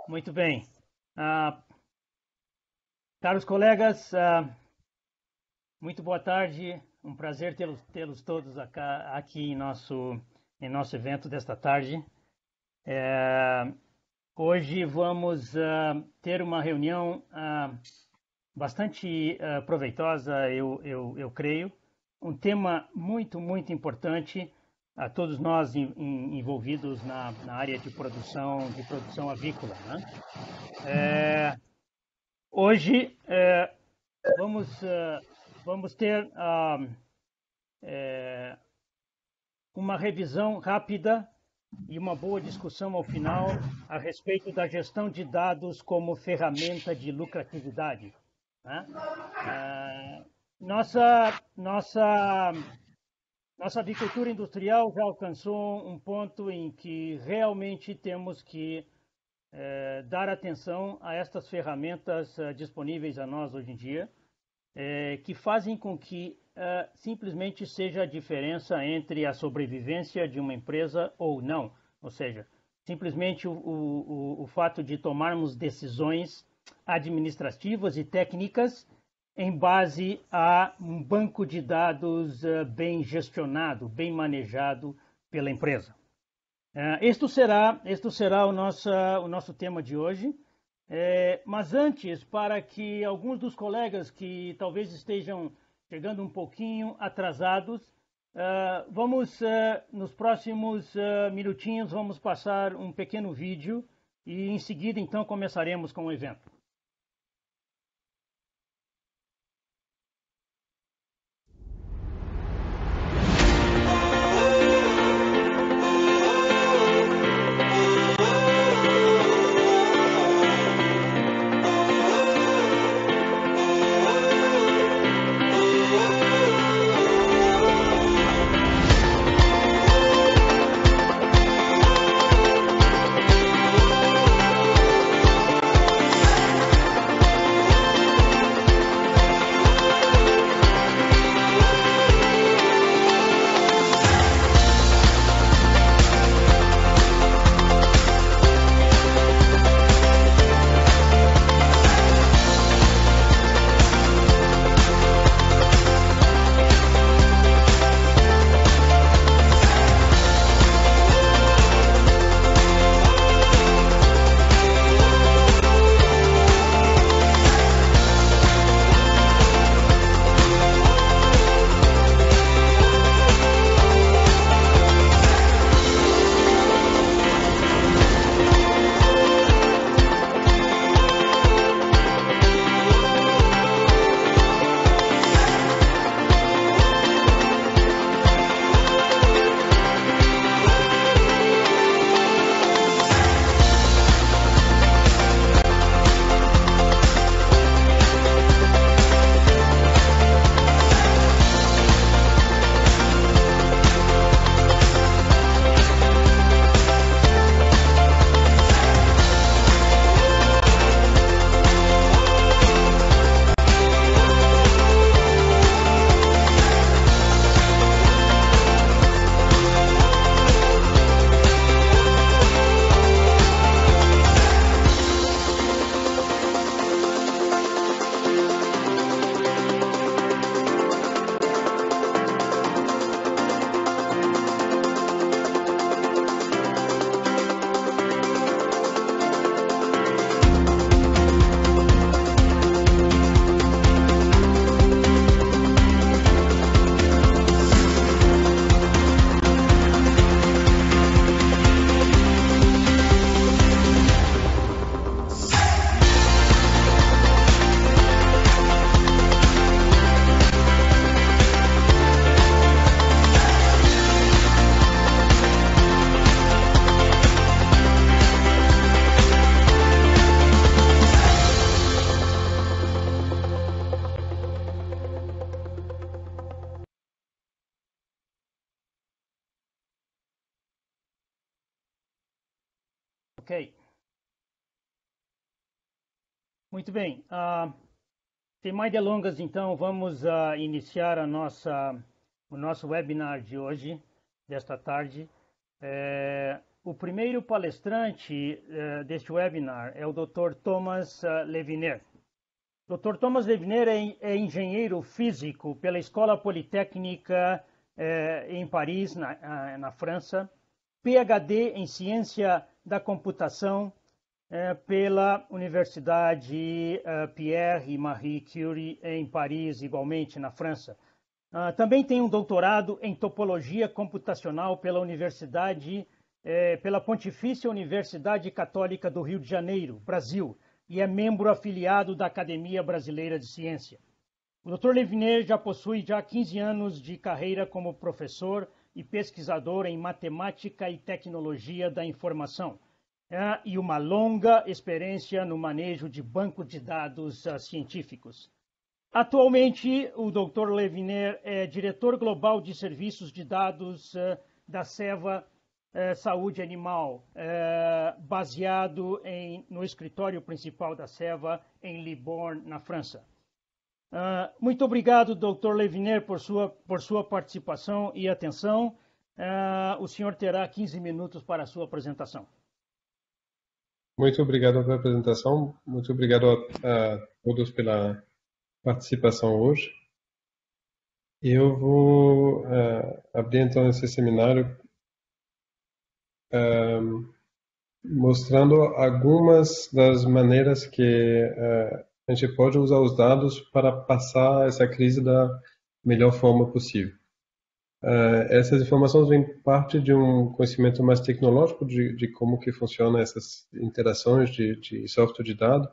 Muito bem. Ah, Caros colegas, muito boa tarde. Um prazer tê-los todos aqui em nosso evento desta tarde. Hoje vamos ter uma reunião bastante proveitosa, eu creio. Um tema muito, muito importante a todos nós envolvidos na área de produção avícola, né? Hoje vamos ter uma revisão rápida e uma boa discussão ao final a respeito da gestão de dados como ferramenta de lucratividade, né? Nossa avicultura industrial já alcançou um ponto em que realmente temos que dar atenção a estas ferramentas disponíveis a nós hoje em dia, que fazem com que simplesmente seja a diferença entre a sobrevivência de uma empresa ou não. Ou seja, simplesmente o fato de tomarmos decisões administrativas e técnicas em base a um banco de dados bem gestionado, bem manejado pela empresa. Este será o nosso tema de hoje. Mas antes, para que alguns dos colegas que talvez estejam chegando um pouquinho atrasados, nos próximos minutinhos, vamos passar um pequeno vídeo e em seguida, então, começaremos com o evento. Ok. Muito bem. Sem mais delongas, então, vamos iniciar o nosso webinar de hoje, desta tarde. O primeiro palestrante deste webinar é o Dr. Thomas Leviner. Dr. Thomas Leviner é engenheiro físico pela Escola Politécnica em Paris, na França, PhD em Ciência da Computação pela Universidade Pierre e Marie Curie em Paris, igualmente na França. Também tem um doutorado em Topologia Computacional pela Pontifícia Universidade Católica do Rio de Janeiro, Brasil, e é membro afiliado da Academia Brasileira de Ciência. O Dr. Leviner já possui 15 anos de carreira como professor e pesquisador em matemática e tecnologia da informação, e uma longa experiência no manejo de banco de dados científicos. Atualmente, o Dr. Leviner é diretor global de serviços de dados da Ceva Saúde Animal, baseado no escritório principal da Ceva em Libourne, na França. Muito obrigado, Dr. Leviner, por sua participação e atenção. O senhor terá 15 minutos para a sua apresentação. Muito obrigado pela apresentação. Muito obrigado a todos pela participação hoje. Eu vou abrir então esse seminário mostrando algumas das maneiras que a gente pode usar os dados para passar essa crise da melhor forma possível. Essas informações vêm parte de um conhecimento mais tecnológico de como que funcionam essas interações de software de dados,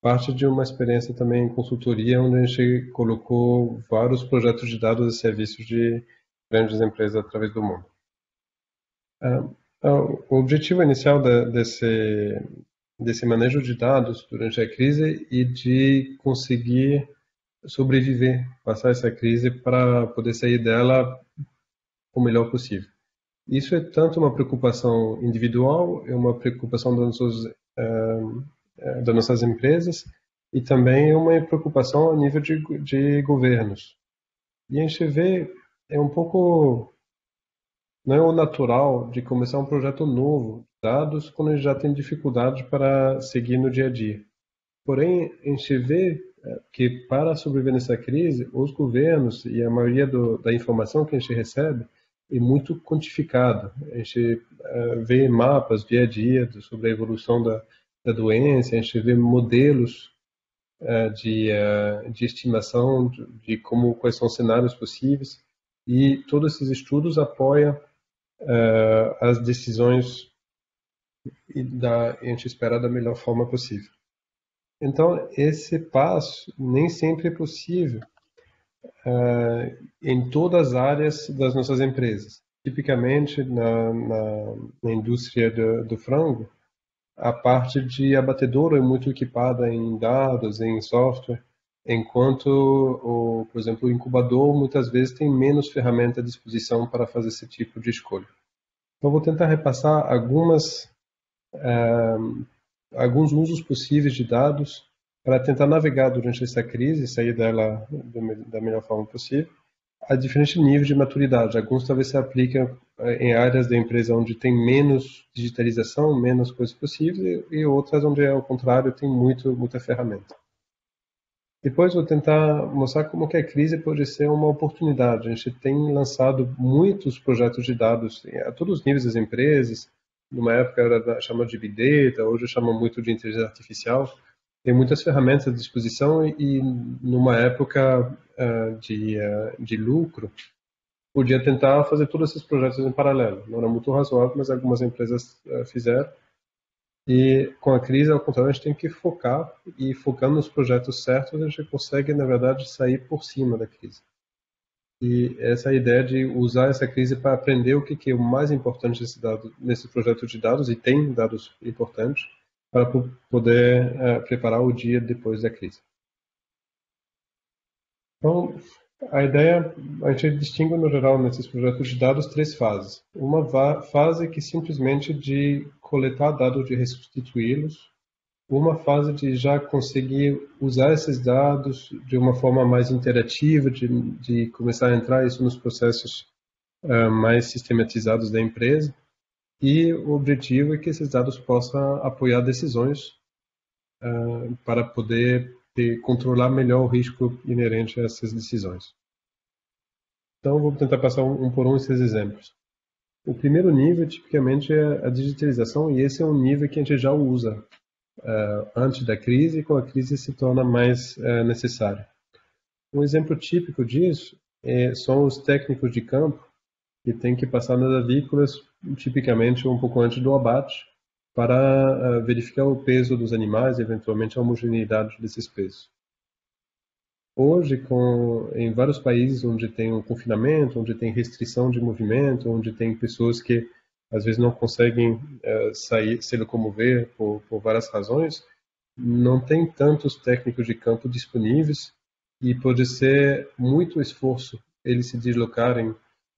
parte de uma experiência também em consultoria, onde a gente colocou vários projetos de dados e serviços de grandes empresas através do mundo. O objetivo inicial desse manejo de dados durante a crise é de conseguir sobreviver, passar essa crise para poder sair dela o melhor possível. Isso é tanto uma preocupação individual, é uma preocupação das nossas empresas e também é uma preocupação a nível de governos. E a gente vê, é um pouco, não é o natural de começar um projeto novo de dados quando a gente já tem dificuldade para seguir no dia a dia. Porém, a gente vê que para sobreviver nessa crise, os governos e a maioria da informação que a gente recebe é muito quantificada. A gente vê mapas dia a dia sobre a evolução da doença, a gente vê modelos de estimação de quais são os cenários possíveis, e todos esses estudos apoiam as decisões a gente espera da melhor forma possível. Então, esse passo nem sempre é possível em todas as áreas das nossas empresas. Tipicamente, na indústria do frango, a parte de abatedouro é muito equipada em dados, em software, enquanto, por exemplo, o incubador muitas vezes tem menos ferramenta à disposição para fazer esse tipo de escolha. Então, vou tentar repassar alguns usos possíveis de dados para tentar navegar durante essa crise e sair dela da melhor forma possível, a diferentes níveis de maturidade. Alguns talvez se apliquem em áreas da empresa onde tem menos digitalização, menos coisas possíveis, e outras onde, ao contrário, tem muita ferramenta. Depois vou tentar mostrar como que a crise pode ser uma oportunidade. A gente tem lançado muitos projetos de dados a todos os níveis das empresas. Numa época era chamado de Big Data, hoje chama muito de inteligência artificial. Tem muitas ferramentas à disposição e numa época de lucro, podia tentar fazer todos esses projetos em paralelo. Não era muito razoável, mas algumas empresas fizeram. E com a crise, ao contrário, a gente tem que focar, e focando nos projetos certos, a gente consegue, na verdade, sair por cima da crise. E essa ideia de usar essa crise para aprender o que é o mais importante nesse projeto de dados, e tem dados importantes, para poder preparar o dia depois da crise. Então, a ideia, a gente distingue no geral nesses projetos de dados 3 fases. Uma fase que simplesmente de coletar dados e restituí-los. Uma fase de já conseguir usar esses dados de uma forma mais interativa, de começar a entrar isso nos processos mais sistematizados da empresa. e o objetivo é que esses dados possam apoiar decisões para poder controlar melhor o risco inerente a essas decisões. Então, vou tentar passar um por um esses exemplos. O primeiro nível, tipicamente, é a digitalização, e esse é um nível que a gente já usa antes da crise, e com a crise se torna mais necessário. Um exemplo típico disso são os técnicos de campo, que têm que passar nas avícolas, tipicamente um pouco antes do abate, para verificar o peso dos animais e, eventualmente, a homogeneidade desses pesos. Hoje, em vários países onde tem um confinamento, onde tem restrição de movimento, onde tem pessoas que às vezes não conseguem sair, se locomover por várias razões, não tem tantos técnicos de campo disponíveis e pode ser muito esforço eles se deslocarem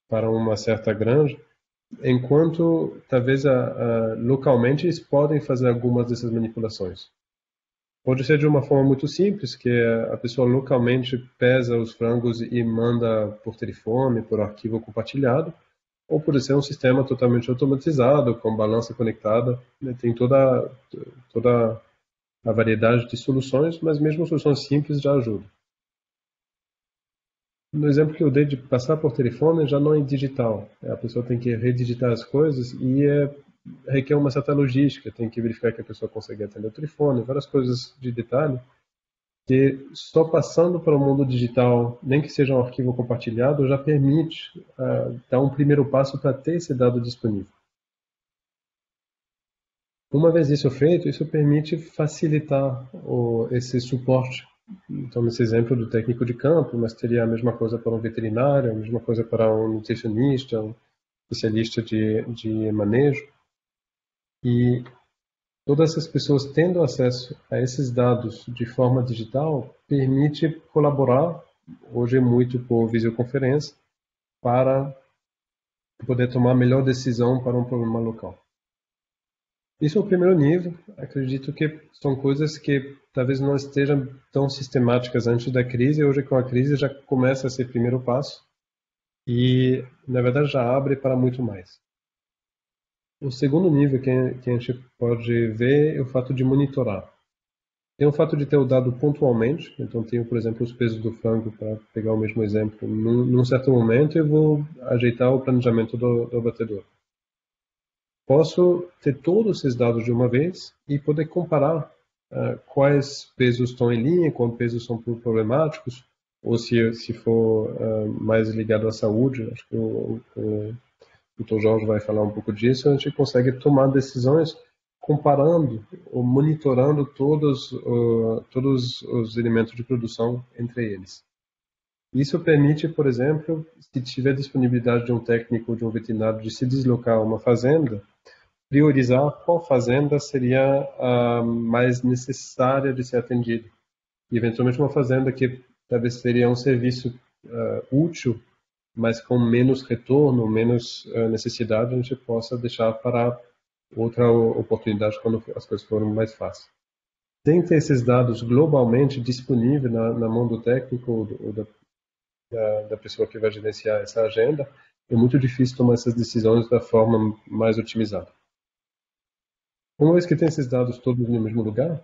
para uma certa granja, enquanto talvez localmente eles podem fazer algumas dessas manipulações. Pode ser de uma forma muito simples, que a pessoa localmente pesa os frangos e manda por telefone, por arquivo compartilhado, ou pode ser um sistema totalmente automatizado, com balança conectada, né? Tem toda a variedade de soluções, mas mesmo soluções simples já ajudam. No exemplo que eu dei de passar por telefone, já não é digital. A pessoa tem que redigitar as coisas e requer uma certa logística. Tem que verificar que a pessoa consegue atender o telefone, várias coisas de detalhe, que só passando para o mundo digital, nem que seja um arquivo compartilhado, já permite dar um primeiro passo para ter esse dado disponível. Uma vez isso feito, isso permite facilitar esse suporte. Então, nesse exemplo do técnico de campo, mas teria a mesma coisa para um veterinário, a mesma coisa para um nutricionista, um especialista de manejo. E todas essas pessoas tendo acesso a esses dados de forma digital permite colaborar, hoje muito por videoconferência, para poder tomar a melhor decisão para um problema local. Isso é o primeiro nível. Acredito que são coisas que talvez não estejam tão sistemáticas antes da crise. Hoje, com a crise, já começa a ser o primeiro passo e, na verdade, já abre para muito mais. O segundo nível que a gente pode ver é o fato de monitorar. Tem o fato de ter o dado pontualmente. Então, tenho, por exemplo, os pesos do frango, para pegar o mesmo exemplo. Num certo momento, eu vou ajeitar o planejamento do abatedor. Posso ter todos esses dados de uma vez e poder comparar quais pesos estão em linha, quais pesos são problemáticos, ou se for mais ligado à saúde. Acho que o Dr. Jorge vai falar um pouco disso. A gente consegue tomar decisões comparando ou monitorando todos os elementos de produção entre eles. Isso permite, por exemplo, se tiver disponibilidade de um técnico ou de um veterinário de se deslocar a uma fazenda, priorizar qual fazenda seria a mais necessária de ser atendida. E, eventualmente, uma fazenda que talvez seria um serviço útil, mas com menos retorno, menos necessidade, a gente possa deixar para outra oportunidade quando as coisas forem mais fáceis. Tem que ter esses dados globalmente disponíveis na mão do técnico ou da pessoa que vai gerenciar essa agenda. É muito difícil tomar essas decisões da forma mais otimizada. Uma vez que tem esses dados todos no mesmo lugar,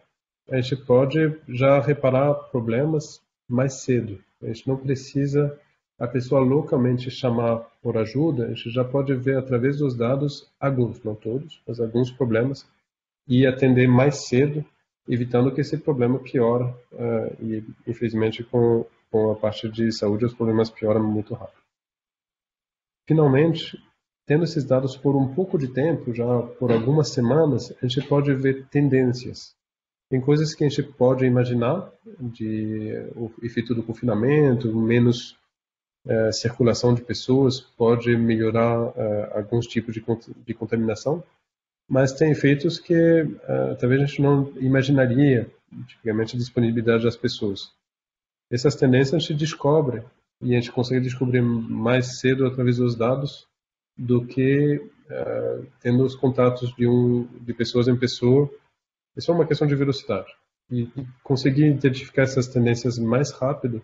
a gente pode já reparar problemas mais cedo. A gente não precisa a pessoa localmente chamar por ajuda, a gente já pode ver através dos dados alguns, não todos, mas alguns problemas e atender mais cedo, evitando que esse problema piore e, infelizmente, com a parte de saúde, os problemas pioram muito rápido. Finalmente, tendo esses dados por um pouco de tempo, já por algumas semanas, a gente pode ver tendências. Tem coisas que a gente pode imaginar, o efeito do confinamento, menos circulação de pessoas, pode melhorar alguns tipos de contaminação, mas tem efeitos que talvez a gente não imaginaria, tipicamente a disponibilidade das pessoas. Essas tendências a gente descobre, e a gente consegue descobrir mais cedo através dos dados, do que tendo os contatos de pessoas em pessoa. Isso é uma questão de velocidade. E conseguir identificar essas tendências mais rápido,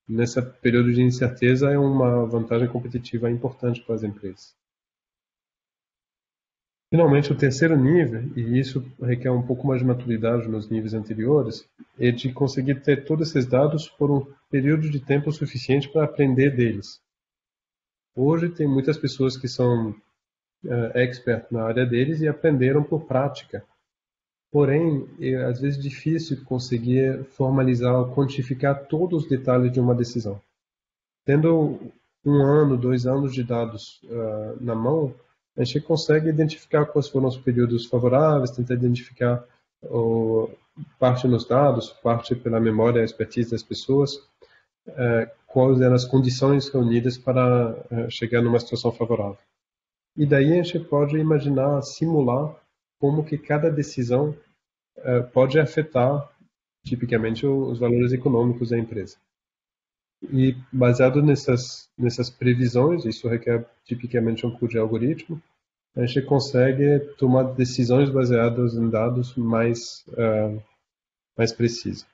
nesse período de incerteza, é uma vantagem competitiva importante para as empresas. Finalmente, o terceiro nível, e isso requer um pouco mais de maturidade nos níveis anteriores, é de conseguir ter todos esses dados por um período de tempo suficiente para aprender deles. Hoje tem muitas pessoas que são expert na área deles e aprenderam por prática. Porém, é às vezes difícil conseguir formalizar ou quantificar todos os detalhes de uma decisão. Tendo 1 ano, 2 anos de dados na mão, a gente consegue identificar quais foram os períodos favoráveis, tentar identificar parte nos dados, parte pela memória e expertise das pessoas, quais eram as condições reunidas para chegar numa situação favorável. E daí a gente pode imaginar, simular como que cada decisão pode afetar, tipicamente, os valores econômicos da empresa. E baseado nessas previsões, isso requer tipicamente um código de algoritmo, a gente consegue tomar decisões baseadas em dados mais precisos.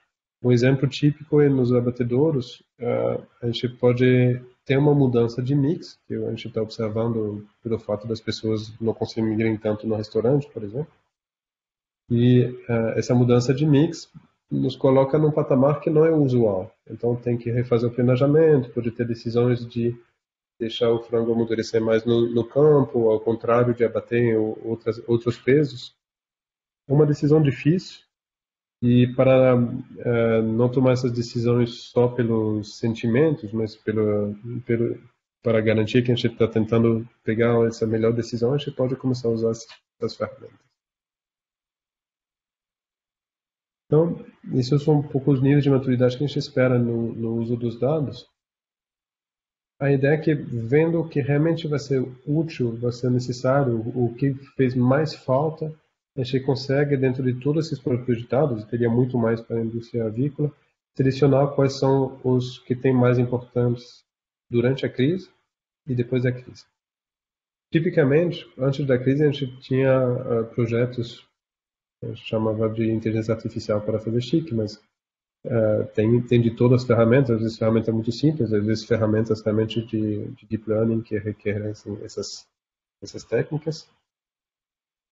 Um exemplo típico é nos abatedouros, a gente pode ter uma mudança de mix, que a gente está observando pelo fato das pessoas não consumirem tanto no restaurante, por exemplo. E essa mudança de mix nos coloca num patamar que não é usual. Então tem que refazer o planejamento, pode ter decisões de deixar o frango amadurecer mais no campo, ao contrário de abater em outros pesos. É uma decisão difícil e para não tomar essas decisões só pelos sentimentos, mas para garantir que a gente está tentando pegar essa melhor decisão, a gente pode começar a usar essas ferramentas. Então, esses são um pouco os níveis de maturidade que a gente espera no uso dos dados. A ideia é que, vendo o que realmente vai ser útil, vai ser necessário, o que fez mais falta, a gente consegue, dentro de todos esses produtos de dados, teria muito mais para a indústria avícola, selecionar quais são os que têm mais importantes durante a crise e depois da crise. Tipicamente, antes da crise, a gente tinha projetos, a gente chamava de inteligência artificial para fazer chique, mas tem de todas as ferramentas, às vezes ferramentas muito simples, às vezes ferramentas realmente de deep learning que requerem assim, essas técnicas.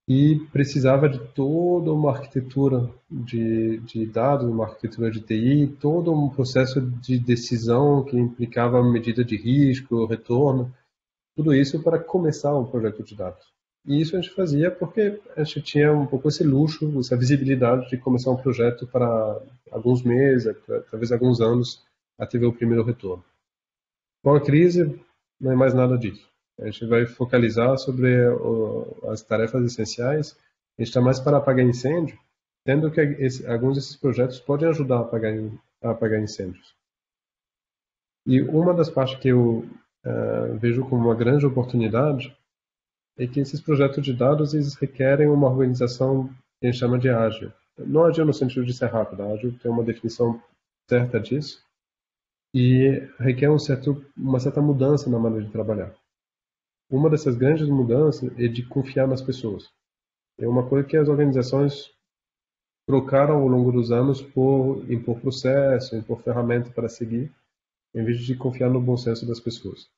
E precisava de toda uma arquitetura de dados, uma arquitetura de TI, todo um processo de decisão que implicava medida de risco, retorno, tudo isso para começar um projeto de dados. E isso a gente fazia porque a gente tinha um pouco esse luxo, essa visibilidade de começar um projeto para alguns meses, talvez alguns anos, até ver o primeiro retorno. Com a crise, não é mais nada disso. A gente vai focalizar sobre as tarefas essenciais. A gente está mais para apagar incêndio, tendo que alguns desses projetos podem ajudar a apagar incêndios. E uma das partes que eu vejo como uma grande oportunidade é que esses projetos de dados eles requerem uma organização que a gente chama de ágil. Não ágil no sentido de ser rápido, ágil tem uma definição certa disso e requer uma certa mudança na maneira de trabalhar. Uma dessas grandes mudanças é de confiar nas pessoas. É uma coisa que as organizações trocaram ao longo dos anos por impor processo, impor ferramenta para seguir, em vez de confiar no bom senso das pessoas.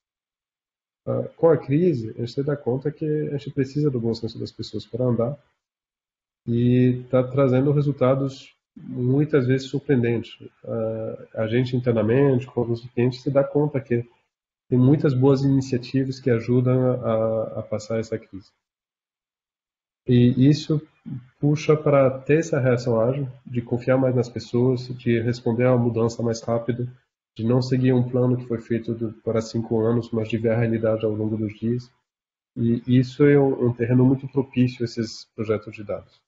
Com a crise, a gente se dá conta que a gente precisa do bom senso das pessoas para andar e está trazendo resultados muitas vezes surpreendentes. A gente internamente, com os clientes, se dá conta que tem muitas boas iniciativas que ajudam a passar essa crise. E isso puxa para ter essa reação ágil, de confiar mais nas pessoas, de responder a uma mudança mais rápido, de não seguir um plano que foi feito para 5 anos, mas de ver a realidade ao longo dos dias. E isso é um terreno muito propício a esses projetos de dados.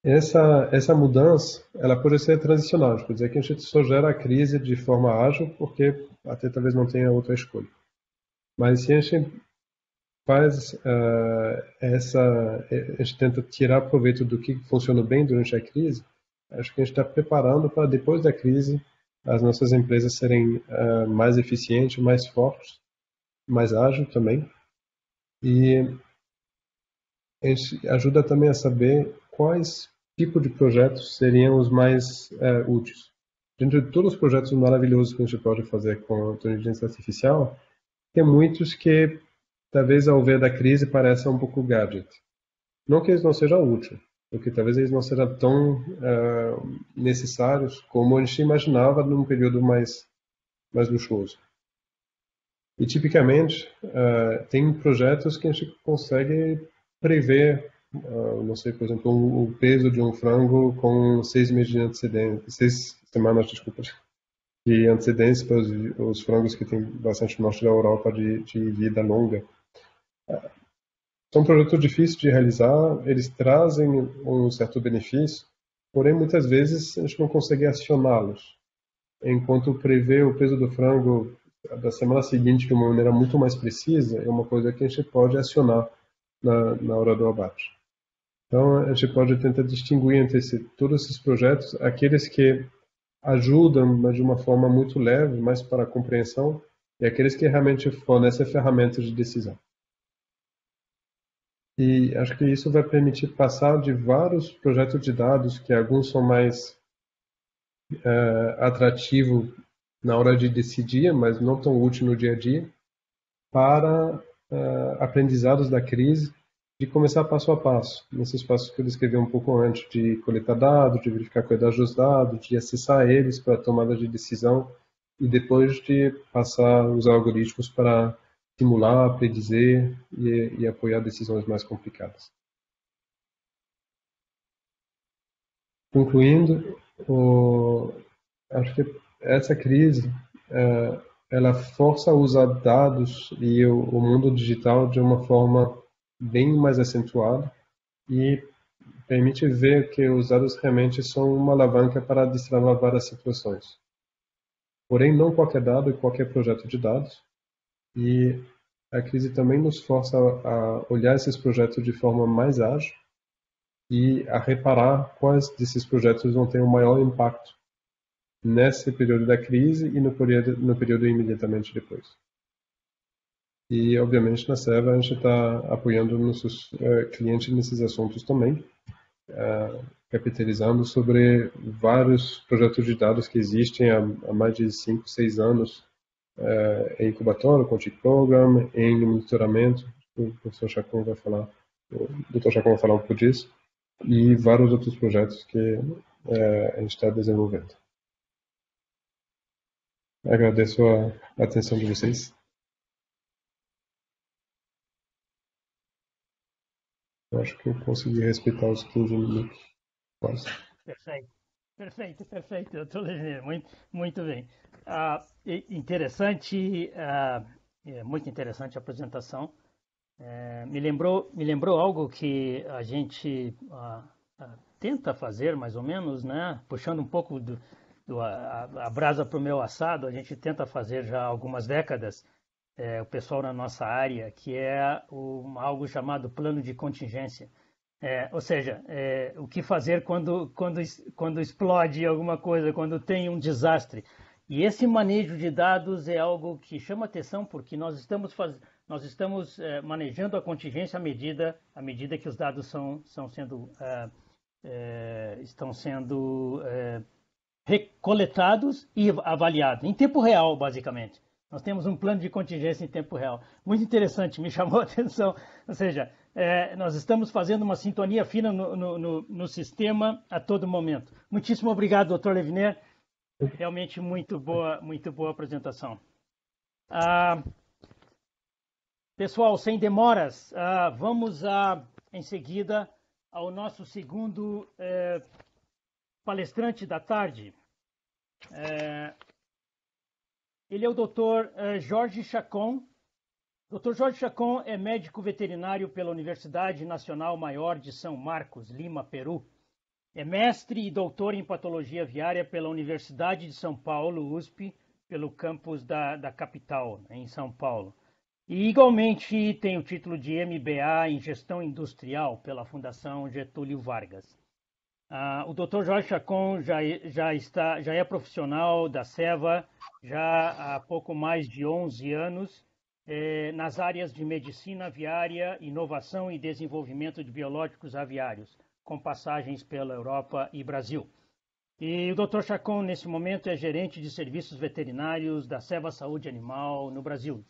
Essa mudança, ela pode ser transicional, quer dizer que a gente só gera a crise de forma ágil, porque até talvez não tenha outra escolha. Mas se a gente faz a gente tenta tirar proveito do que funcionou bem durante a crise, acho que a gente está preparando para depois da crise as nossas empresas serem mais eficientes, mais fortes, mais ágeis também. E a gente ajuda também a saber quais tipos de projetos seriam os mais úteis. Dentro de todos os projetos maravilhosos que a gente pode fazer com a inteligência artificial, tem muitos que talvez ao ver da crise pareça um pouco gadget. Não que eles não sejam úteis, porque talvez eles não sejam tão necessários como a gente imaginava num período mais luxuoso. E tipicamente tem projetos que a gente consegue prever, não sei, por exemplo, o peso de um frango com 6 meses de antecedência, 6 semanas, desculpa, de antecedência para os frangos que tem bastante no norte da Europa de vida longa. São projetos difíceis de realizar, eles trazem um certo benefício, porém muitas vezes a gente não consegue acioná-los. Enquanto prever o peso do frango da semana seguinte de uma maneira muito mais precisa, é uma coisa que a gente pode acionar na hora do abate. Então a gente pode tentar distinguir entre todos esses projetos, aqueles que ajudam, mas de uma forma muito leve, mais para a compreensão, e aqueles que realmente fornecem ferramentas de decisão. E acho que isso vai permitir passar de vários projetos de dados, que alguns são mais atrativos na hora de decidir, mas não tão útil no dia a dia, para aprendizados da crise, de começar passo a passo, nesses passos que eu descrevi um pouco antes, de coletar dados, de verificar a qualidade dos dados, de acessar eles para tomada de decisão, e depois de passar os algoritmos para simular, predizer e apoiar decisões mais complicadas. Concluindo, acho que essa crise ela força a usar dados e o mundo digital de uma forma bem mais acentuada e permite ver que os dados realmente são uma alavanca para destravar várias situações. Porém, não qualquer dado e qualquer projeto de dados. E a crise também nos força a olhar esses projetos de forma mais ágil e a reparar quais desses projetos vão ter o maior impacto nesse período da crise e no período imediatamente depois. E, obviamente, na Seva a gente está apoiando nossos clientes nesses assuntos também, capitalizando sobre vários projetos de dados que existem há mais de 5, 6 anos em incubatório, com o TIC Program, em monitoramento, o professor Chacon vai falar, o Dr. Chacon vai falar um pouco disso, e vários outros projetos que a gente está desenvolvendo. Agradeço a atenção de vocês. Eu acho que eu consegui respeitar os 15 minutos, quase. Perfeito, doutor Legineiro, muito bem. Interessante, muito interessante a apresentação. Me lembrou algo que a gente tenta fazer, mais ou menos, né? Puxando um pouco a brasa para o meu assado, a gente tenta fazer já há algumas décadas, o pessoal na nossa área, que é algo chamado plano de contingência. Ou seja, o que fazer quando explode alguma coisa, quando tem um desastre. E esse manejo de dados é algo que chama atenção, porque nós estamos manejando a contingência à medida que os dados estão sendo recoletados e avaliados, em tempo real, basicamente. Nós temos um plano de contingência em tempo real. Muito interessante, me chamou a atenção. Ou seja, nós estamos fazendo uma sintonia fina no sistema a todo momento. Muitíssimo obrigado, doutor Leviner. Realmente muito boa apresentação. Pessoal, sem demoras, vamos em seguida ao nosso segundo palestrante da tarde. Ele é o Dr. Jorge Chacon. Dr. Jorge Chacon é médico veterinário pela Universidade Nacional Maior de São Marcos, Lima, Peru. É mestre e doutor em patologia aviária pela Universidade de São Paulo, USP, pelo campus da capital, em São Paulo. E, igualmente, tem o título de MBA em Gestão Industrial pela Fundação Getúlio Vargas. O Dr. Jorge Chacon já é profissional da Seva já há pouco mais de 11 anos, nas áreas de medicina aviária, inovação e desenvolvimento de biológicos aviários, com passagens pela Europa e Brasil. E o Dr. Chacon, nesse momento, é gerente de serviços veterinários da Seva Saúde Animal no Brasil.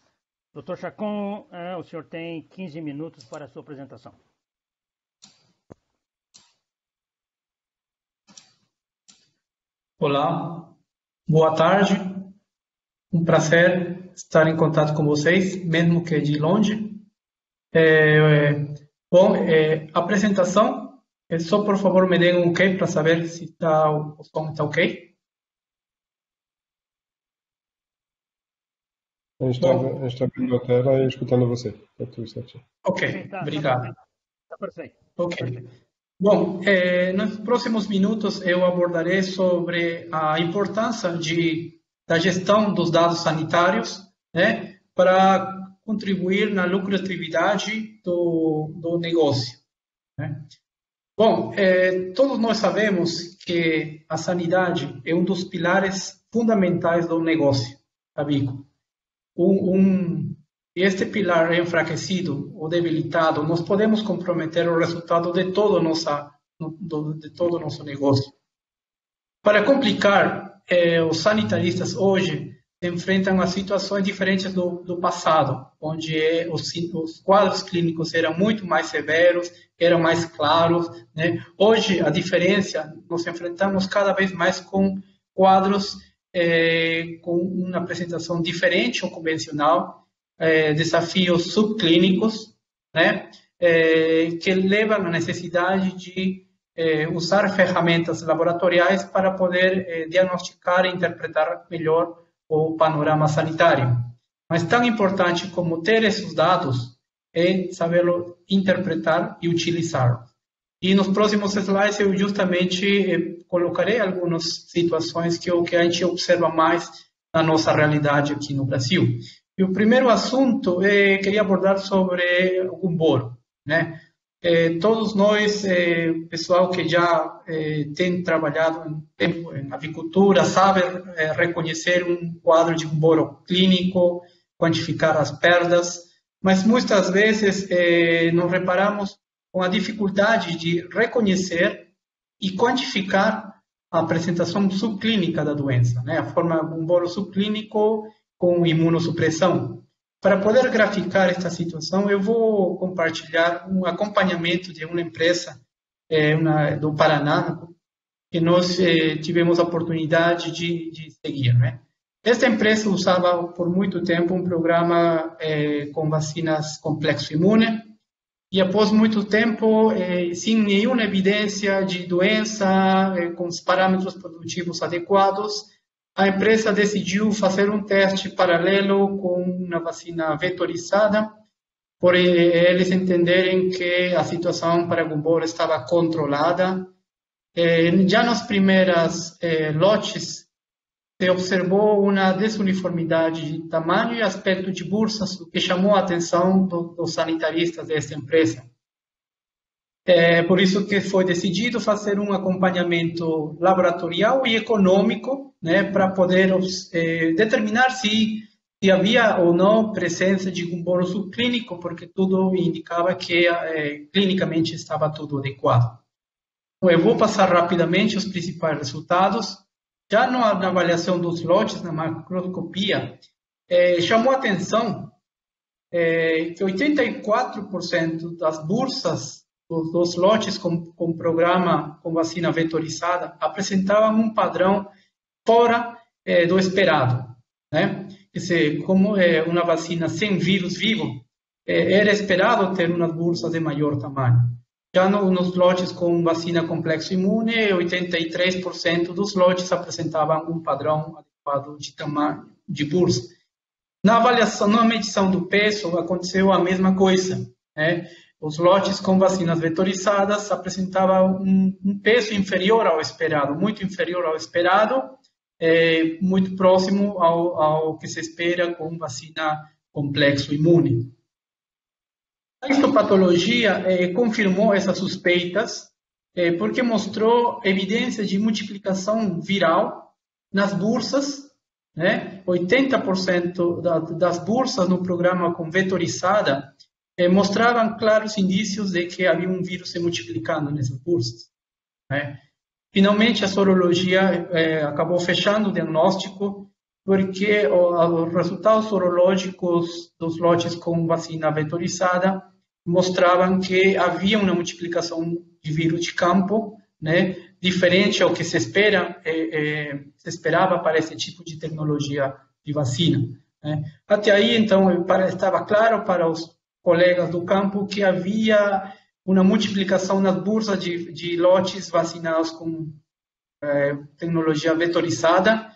Dr. Chacon, o senhor tem 15 minutos para a sua apresentação. Olá, boa tarde. Um prazer estar em contato com vocês, mesmo que de longe. A apresentação, só por favor me deem um ok para saber se o som está ok. A gente está vendo a tela e escutando você. Está tudo certinho. Ok, obrigado. Está perfeito. Ok. Perfeito. Bom, nos próximos minutos eu abordarei sobre a importância da gestão dos dados sanitários, né, para contribuir na lucratividade do negócio, né? Bom, todos nós sabemos que a sanidade é um dos pilares fundamentais do negócio avícola. Este pilar enfraquecido ou debilitado, nós podemos comprometer o resultado de todo o nosso negócio. Para complicar, os sanitaristas hoje se enfrentam a situações diferentes do passado, onde os quadros clínicos eram muito mais severos, eram mais claros, né? Hoje, a diferença, nós enfrentamos cada vez mais com quadros com uma apresentação diferente ou convencional, desafios subclínicos, né, que levam à necessidade de usar ferramentas laboratoriais para poder diagnosticar e interpretar melhor o panorama sanitário. Mas tão importante como ter esses dados é sabê-lo interpretar e utilizá-los. E nos próximos slides eu justamente colocarei algumas situações que a gente observa mais na nossa realidade aqui no Brasil. E o primeiro assunto queria abordar sobre o Gumboro, né? Todos nós, pessoal que já tem trabalhado em avicultura, sabe reconhecer um quadro de Gumboro clínico, quantificar as perdas, mas muitas vezes não reparamos com a dificuldade de reconhecer e quantificar a apresentação subclínica da doença, né? A forma Gumboro subclínico com imunossupressão. Para poder graficar esta situação, eu vou compartilhar um acompanhamento de uma empresa do Paraná, que nós tivemos a oportunidade de seguir, né? Esta empresa usava por muito tempo um programa com vacinas complexo imune, e após muito tempo, sem nenhuma evidência de doença, com os parâmetros produtivos adequados, a empresa decidiu fazer um teste paralelo com uma vacina vetorizada, por eles entenderem que a situação para Gumboro estava controlada. Já nas primeiras lotes, se observou uma desuniformidade de tamanho e aspecto de bursas, o que chamou a atenção dos sanitaristas desta empresa. Por isso que foi decidido fazer um acompanhamento laboratorial e econômico, né, para poder determinar se havia ou não presença de Gumboro subclínico, porque tudo indicava que clinicamente estava tudo adequado. Então, eu vou passar rapidamente os principais resultados. Já na avaliação dos lotes, na macroscopia, chamou a atenção que 84% das bursas dos lotes com programa com vacina vetorizada apresentavam um padrão fora do esperado, né? Quer dizer, como é uma vacina sem vírus vivo, era esperado ter umas bursas de maior tamanho. Já nos lotes com vacina complexo imune, 83% dos lotes apresentavam um padrão adequado de tamanho de bursa. Na avaliação, na medição do peso, aconteceu a mesma coisa, né? Os lotes com vacinas vetorizadas apresentavam um peso inferior ao esperado, muito inferior ao esperado, muito próximo ao que se espera com vacina complexo imune. A histopatologia confirmou essas suspeitas, porque mostrou evidência de multiplicação viral nas bursas, né? 80% das bursas no programa com vetorizada mostravam claros indícios de que havia um vírus se multiplicando nessas bursas, né? Finalmente, a sorologia acabou fechando o diagnóstico porque os resultados sorológicos dos lotes com vacina vetorizada mostravam que havia uma multiplicação de vírus de campo, né, diferente ao que se esperava para esse tipo de tecnologia de vacina, né. Até aí, então, estava claro para os colegas do campo que havia uma multiplicação nas bursas de lotes vacinados com tecnologia vetorizada,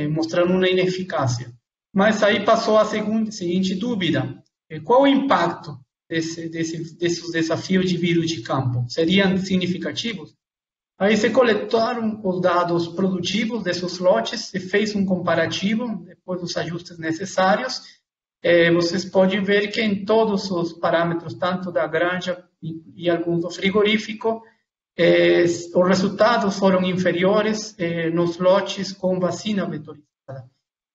mostrando uma ineficácia. Mas aí passou a seguinte dúvida: qual o impacto desses desafios de vírus de campo? Seriam significativos? Aí se coletaram os dados produtivos desses lotes, se fez um comparativo, depois dos ajustes necessários. Vocês podem ver que em todos os parâmetros, tanto da granja e alguns do frigorífico, os resultados foram inferiores nos lotes com vacina vetorizada.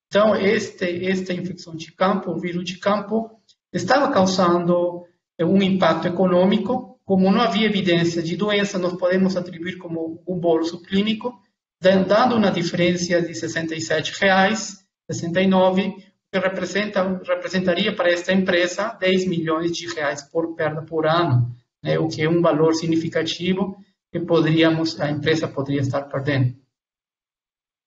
Então, esta infecção de campo, o vírus de campo, estava causando um impacto econômico. Como não havia evidência de doença, nós podemos atribuir como um bolso clínico, dando uma diferença de R$ 67,69, que representaria para esta empresa 10 milhões de reais por perda por ano, né, o que é um valor significativo que a empresa poderia estar perdendo.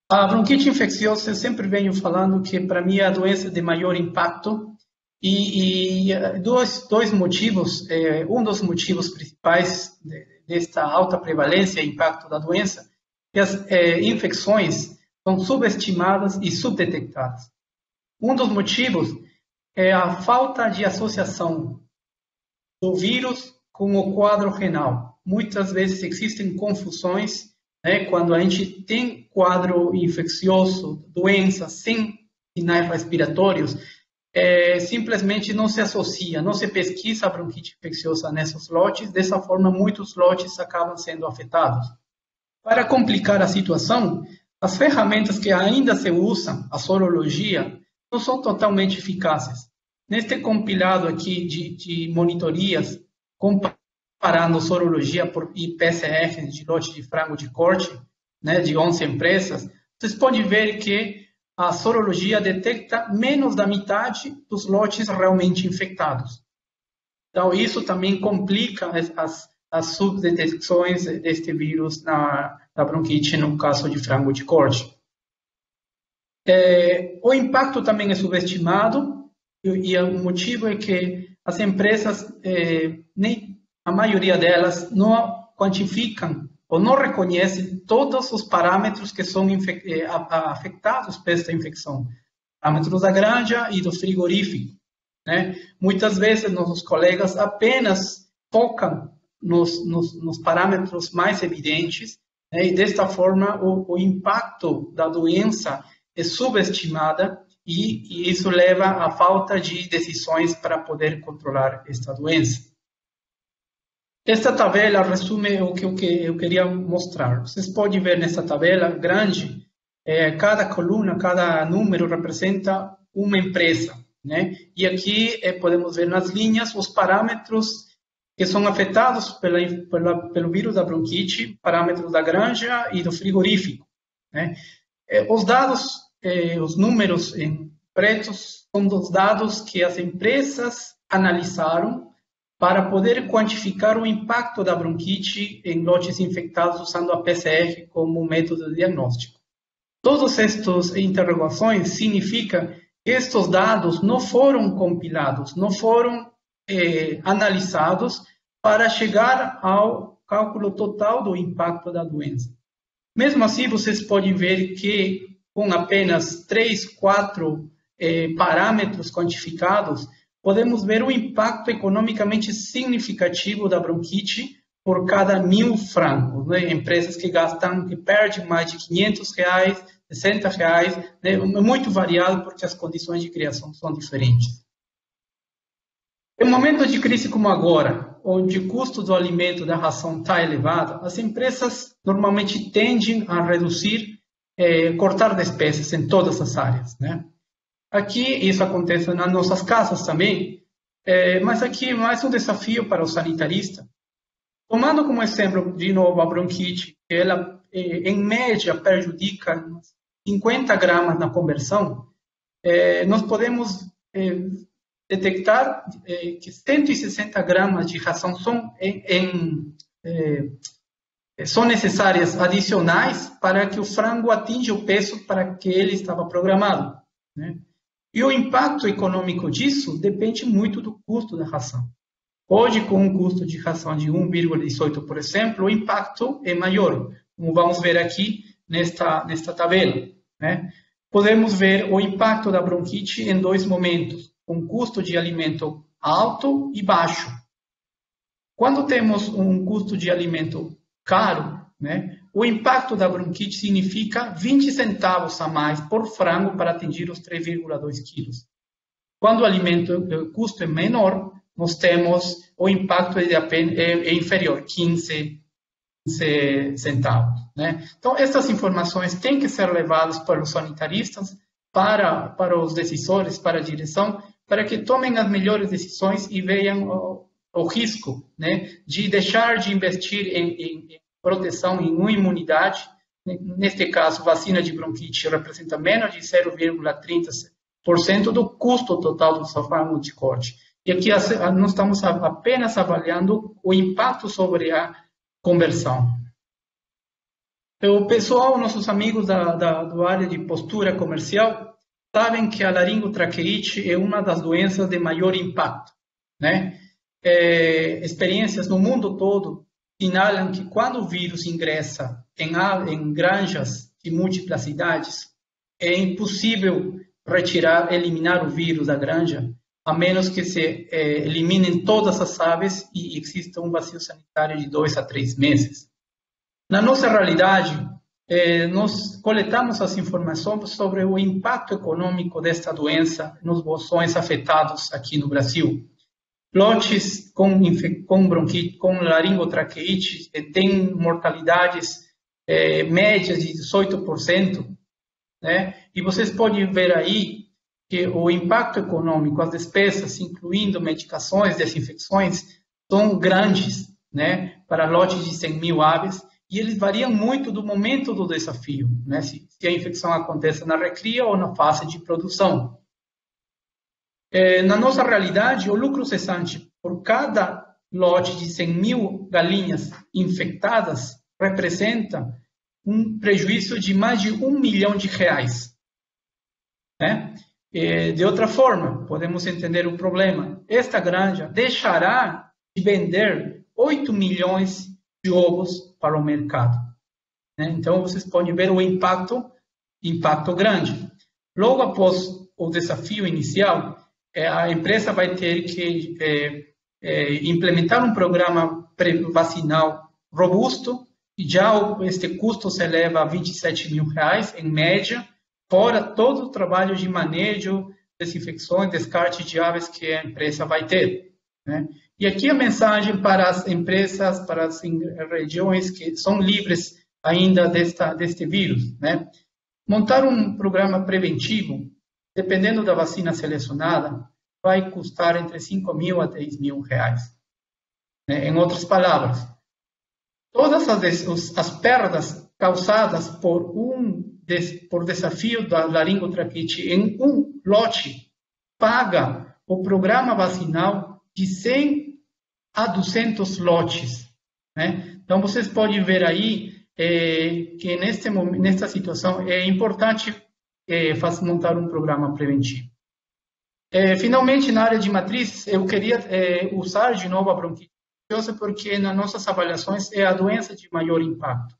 A bronquite infecciosa, eu sempre venho falando que para mim é a doença de maior impacto, e dois motivos, um dos motivos principais desta alta prevalência e impacto da doença é que as infecções são subestimadas e subdetectadas. Um dos motivos é a falta de associação do vírus com o quadro renal. Muitas vezes existem confusões, né, quando a gente tem quadro infeccioso, doença sem sinais respiratórios, simplesmente não se associa, não se pesquisa a bronquite infecciosa nesses lotes. Dessa forma, muitos lotes acabam sendo afetados. Para complicar a situação, as ferramentas que ainda se usam, a sorologia, não são totalmente eficazes. Neste compilado aqui de monitorias, comparando sorologia e PCR de lote de frango de corte, né, de 11 empresas, vocês podem ver que a sorologia detecta menos da metade dos lotes realmente infectados. Então, isso também complica as subdetecções deste vírus da bronquite no caso de frango de corte. O impacto também é subestimado, e o motivo é que as empresas, a maioria delas, não quantificam ou não reconhecem todos os parâmetros que são afetados por esta infecção. Parâmetros da granja e do frigorífico, né? Muitas vezes, nossos colegas apenas focam nos parâmetros mais evidentes, né? E desta forma, o impacto da doença é subestimada, e isso leva à falta de decisões para poder controlar esta doença. Esta tabela resume o que eu queria mostrar. Vocês podem ver nessa tabela grande, cada coluna, cada número representa uma empresa, né? E aqui podemos ver nas linhas os parâmetros que são afetados pelo vírus da bronquite, parâmetros da granja e do frigorífico, né? Os dados, os números em pretos, são dos dados que as empresas analisaram para poder quantificar o impacto da bronquite em lotes infectados usando a PCR como método de diagnóstico. Todas estas interrogações significam que estes dados não foram compilados, não foram analisados para chegar ao cálculo total do impacto da doença. Mesmo assim, vocês podem ver que com apenas 3, 4 parâmetros quantificados, podemos ver o impacto economicamente significativo da bronquite por cada 1.000 frangos, né? Empresas que perdem mais de R$500, R$60, né? É muito variado porque as condições de criação são diferentes. Em momentos de crise como agora, onde o custo do alimento da ração está elevado, as empresas normalmente tendem a reduzir, cortar despesas em todas as áreas, né? Aqui, isso acontece nas nossas casas também, mas aqui é mais um desafio para o sanitarista. Tomando como exemplo, de novo, a bronquite, que ela, em média, prejudica 50 gramas na conversão, nós podemos detectar que 160 gramas de ração são necessárias adicionais para que o frango atinja o peso para que ele estava programado, né? E o impacto econômico disso depende muito do custo da ração. Hoje, com um custo de ração de 1,18, por exemplo, o impacto é maior, como vamos ver aqui nesta tabela, né? Podemos ver o impacto da bronquite em dois momentos, com custo de alimento alto e baixo. Quando temos um custo de alimento caro, né, o impacto da bronquite significa 20 centavos a mais por frango para atingir os 3,2 quilos. Quando o custo é menor, nós temos o impacto é inferior, 15 centavos, né? Então, essas informações têm que ser levadas para os sanitaristas, para os decisores, para a direção, para que tomem as melhores decisões e vejam o risco, né, de deixar de investir em proteção, em uma imunidade. Neste caso, vacina de bronquite representa menos de 0,30% do custo total do seu frango de corte. E aqui nós estamos apenas avaliando o impacto sobre a conversão. O pessoal, nossos amigos da área de postura comercial, sabem que a laringotraqueite é uma das doenças de maior impacto, né? Experiências no mundo todo assinalam que quando o vírus ingressa em granjas de múltiplas cidades, é impossível eliminar o vírus da granja, a menos que se eliminem todas as aves e exista um vazio sanitário de 2 a 3 meses. Na nossa realidade, nós coletamos as informações sobre o impacto econômico desta doença nos bolsões afetados aqui no Brasil. Lotes com bronquite, com laringotraqueite, têm mortalidades médias de 18%, né? E vocês podem ver aí que o impacto econômico, as despesas, incluindo medicações, desinfecções, são grandes, né? Para lotes de 100 mil aves, e eles variam muito do momento do desafio, né? Se a infecção acontece na recria ou na fase de produção. Na nossa realidade, o lucro cessante por cada lote de 100 mil galinhas infectadas representa um prejuízo de mais de R$1 milhão, né? De outra forma, podemos entender o problema. Esta granja deixará de vender 8 milhões de ovos para o mercado, né? Então, vocês podem ver o impacto grande. Logo após o desafio inicial, a empresa vai ter que implementar um programa vacinal robusto, e já este custo se eleva a R$27 mil, em média, fora todo o trabalho de manejo, desinfecções, descarte de aves que a empresa vai ter, né? E aqui a mensagem para as empresas, para as regiões que são livres ainda deste vírus, né? Montar um programa preventivo, dependendo da vacina selecionada, vai custar entre 5 mil a 10 mil reais. Em outras palavras, todas as perdas causadas por desafio da laringotraqueite em um lote paga o programa vacinal de 100 a 200 lotes, né? Então, vocês podem ver aí que nesta situação é importante montar um programa preventivo. Finalmente, na área de matrizes, eu queria usar de novo a bronquite infecciosa porque nas nossas avaliações é a doença de maior impacto.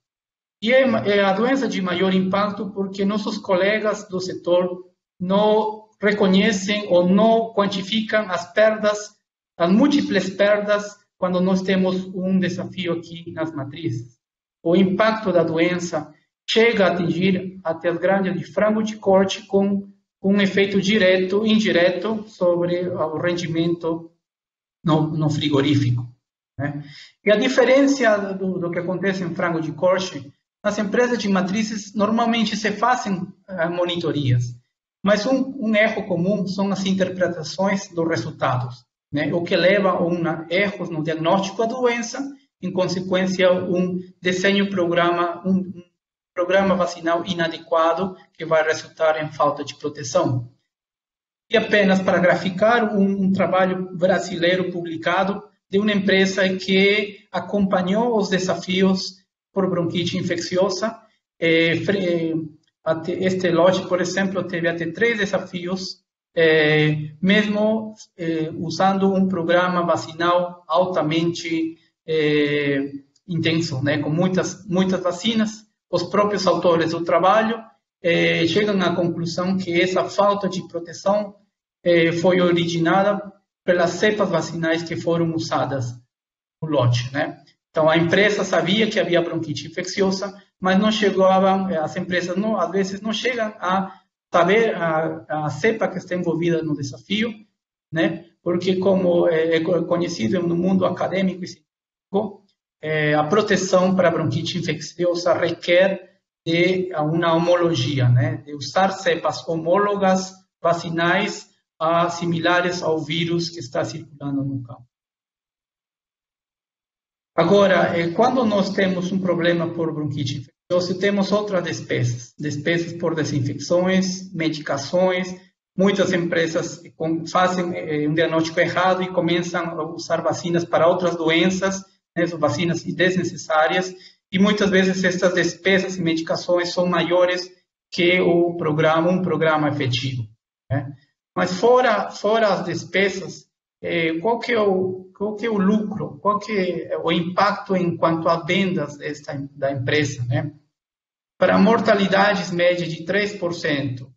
E é a doença de maior impacto porque nossos colegas do setor não reconhecem ou não quantificam as perdas, as múltiplas perdas, quando nós temos um desafio aqui nas matrizes. O impacto da doença chega a atingir até as granjas de frango de corte com um efeito direto e indireto sobre o rendimento no frigorífico, né? E a diferença do que acontece em frango de corte, nas empresas de matrizes normalmente se fazem monitorias, mas um erro comum são as interpretações dos resultados, né? O que leva a erros no diagnóstico da doença, em consequência um programa vacinal inadequado que vai resultar em falta de proteção. E apenas para graficar um trabalho brasileiro publicado de uma empresa que acompanhou os desafios por bronquite infecciosa. Este lote, por exemplo, teve até 3 desafios, mesmo usando um programa vacinal altamente intenso, né, com muitas vacinas. Os próprios autores do trabalho chegam à conclusão que essa falta de proteção foi originada pelas cepas vacinais que foram usadas no lote, né? Então, a empresa sabia que havia bronquite infecciosa, mas não chegavam, as empresas às vezes não chegam a saber a cepa que está envolvida no desafio, né? Porque, como é conhecido no mundo acadêmico e científico, a proteção para a bronquite infecciosa requer de uma homologia, né? De usar cepas homólogas vacinais similares ao vírus que está circulando no campo. Agora, quando nós temos um problema por bronquite infecciosa, temos outras despesas por desinfecções, medicações. Muitas empresas fazem um diagnóstico errado e começam a usar vacinas para outras doenças, né, vacinas desnecessárias, e muitas vezes essas despesas e medicações são maiores que um programa efetivo, né? Mas fora as despesas, qual que é o lucro, qual que é o impacto em quanto a vendas da empresa, né? Para mortalidades médias de 3%,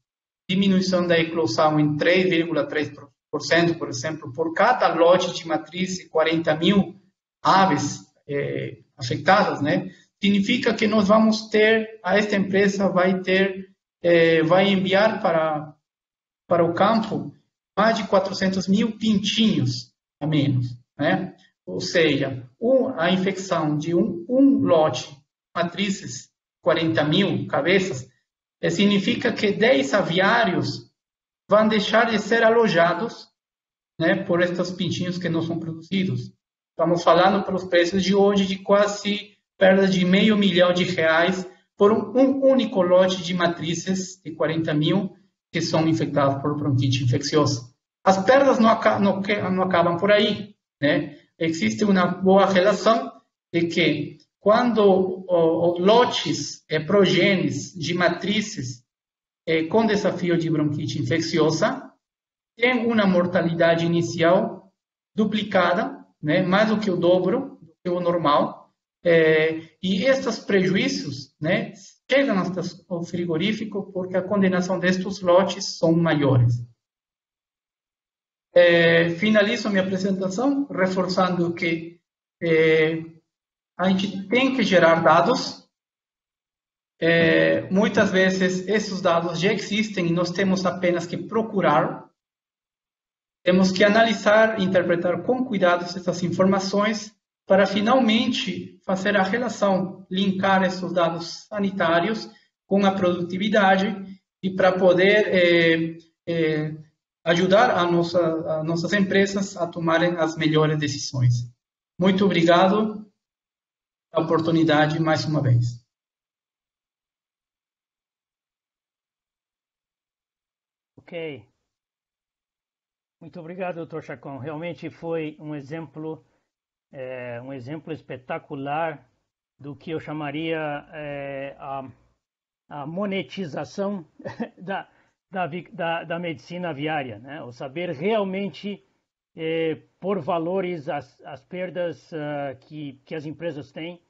diminuição da eclosão em 3,3%, por exemplo, por cada lote de matriz de 40 mil aves afetadas, né? Significa que nós vamos ter, esta empresa vai enviar para o campo mais de 400 mil pintinhos a menos, né? Ou seja, a infecção de um lote de matrizes, 40 mil cabeças, significa que 10 aviários vão deixar de ser alojados, né, por estes pintinhos que não são produzidos. Estamos falando pelos preços de hoje de quase perda de R$500 milhão por um único lote de matrizes de 40 mil que são infectados por bronquite infecciosa. As perdas não acabam por aí, né? Existe uma boa relação de que quando os lotes progenes de matrizes com desafio de bronquite infecciosa têm uma mortalidade inicial duplicada, né? Mais do que o dobro do que o normal, e estes prejuízos, né, chegam ao frigorífico porque a condenação destes lotes são maiores. Finalizo minha apresentação reforçando que a gente tem que gerar dados. Muitas vezes esses dados já existem e nós temos apenas que procurar. Temos que analisar e interpretar com cuidado essas informações para finalmente fazer a relação, linkar esses dados sanitários com a produtividade e para poder ajudar as nossas empresas a tomarem as melhores decisões. Muito obrigado pela oportunidade mais uma vez. Ok. Muito obrigado, Dr. Chacon. Realmente foi um exemplo espetacular do que eu chamaria a monetização da medicina aviária, né? O saber realmente por valores as perdas que as empresas têm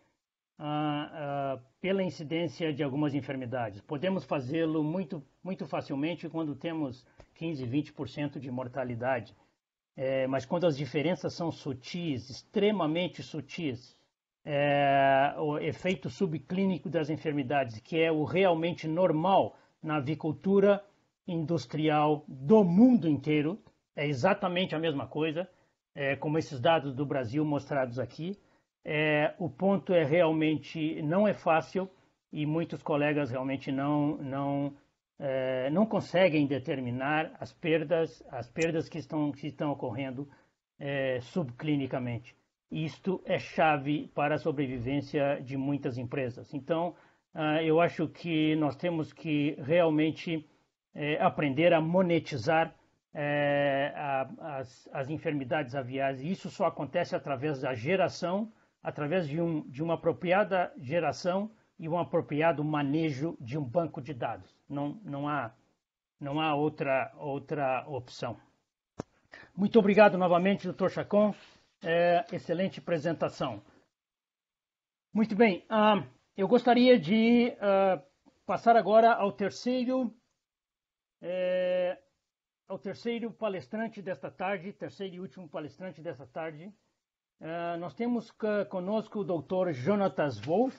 pela incidência de algumas enfermidades. Podemos fazê-lo muito, muito facilmente quando temos 15, 20% de mortalidade. Mas quando as diferenças são sutis, extremamente sutis, o efeito subclínico das enfermidades, que é o realmente normal na avicultura industrial do mundo inteiro, é exatamente a mesma coisa, como esses dados do Brasil mostrados aqui. O ponto realmente não é fácil e muitos colegas realmente não conseguem determinar as perdas que estão ocorrendo subclinicamente. Isto é chave para a sobrevivência de muitas empresas. Então, eu acho que nós temos que realmente aprender a monetizar as enfermidades aviárias. E isso só acontece através da geração, através de uma apropriada geração e um apropriado manejo de um banco de dados. Não há outra opção. Muito obrigado novamente, Dr. Chacon. Excelente apresentação. Muito bem, eu gostaria de passar agora ao terceiro palestrante desta tarde, terceiro e último palestrante desta tarde. Nós temos conosco o Dr. Jonatas Wolff.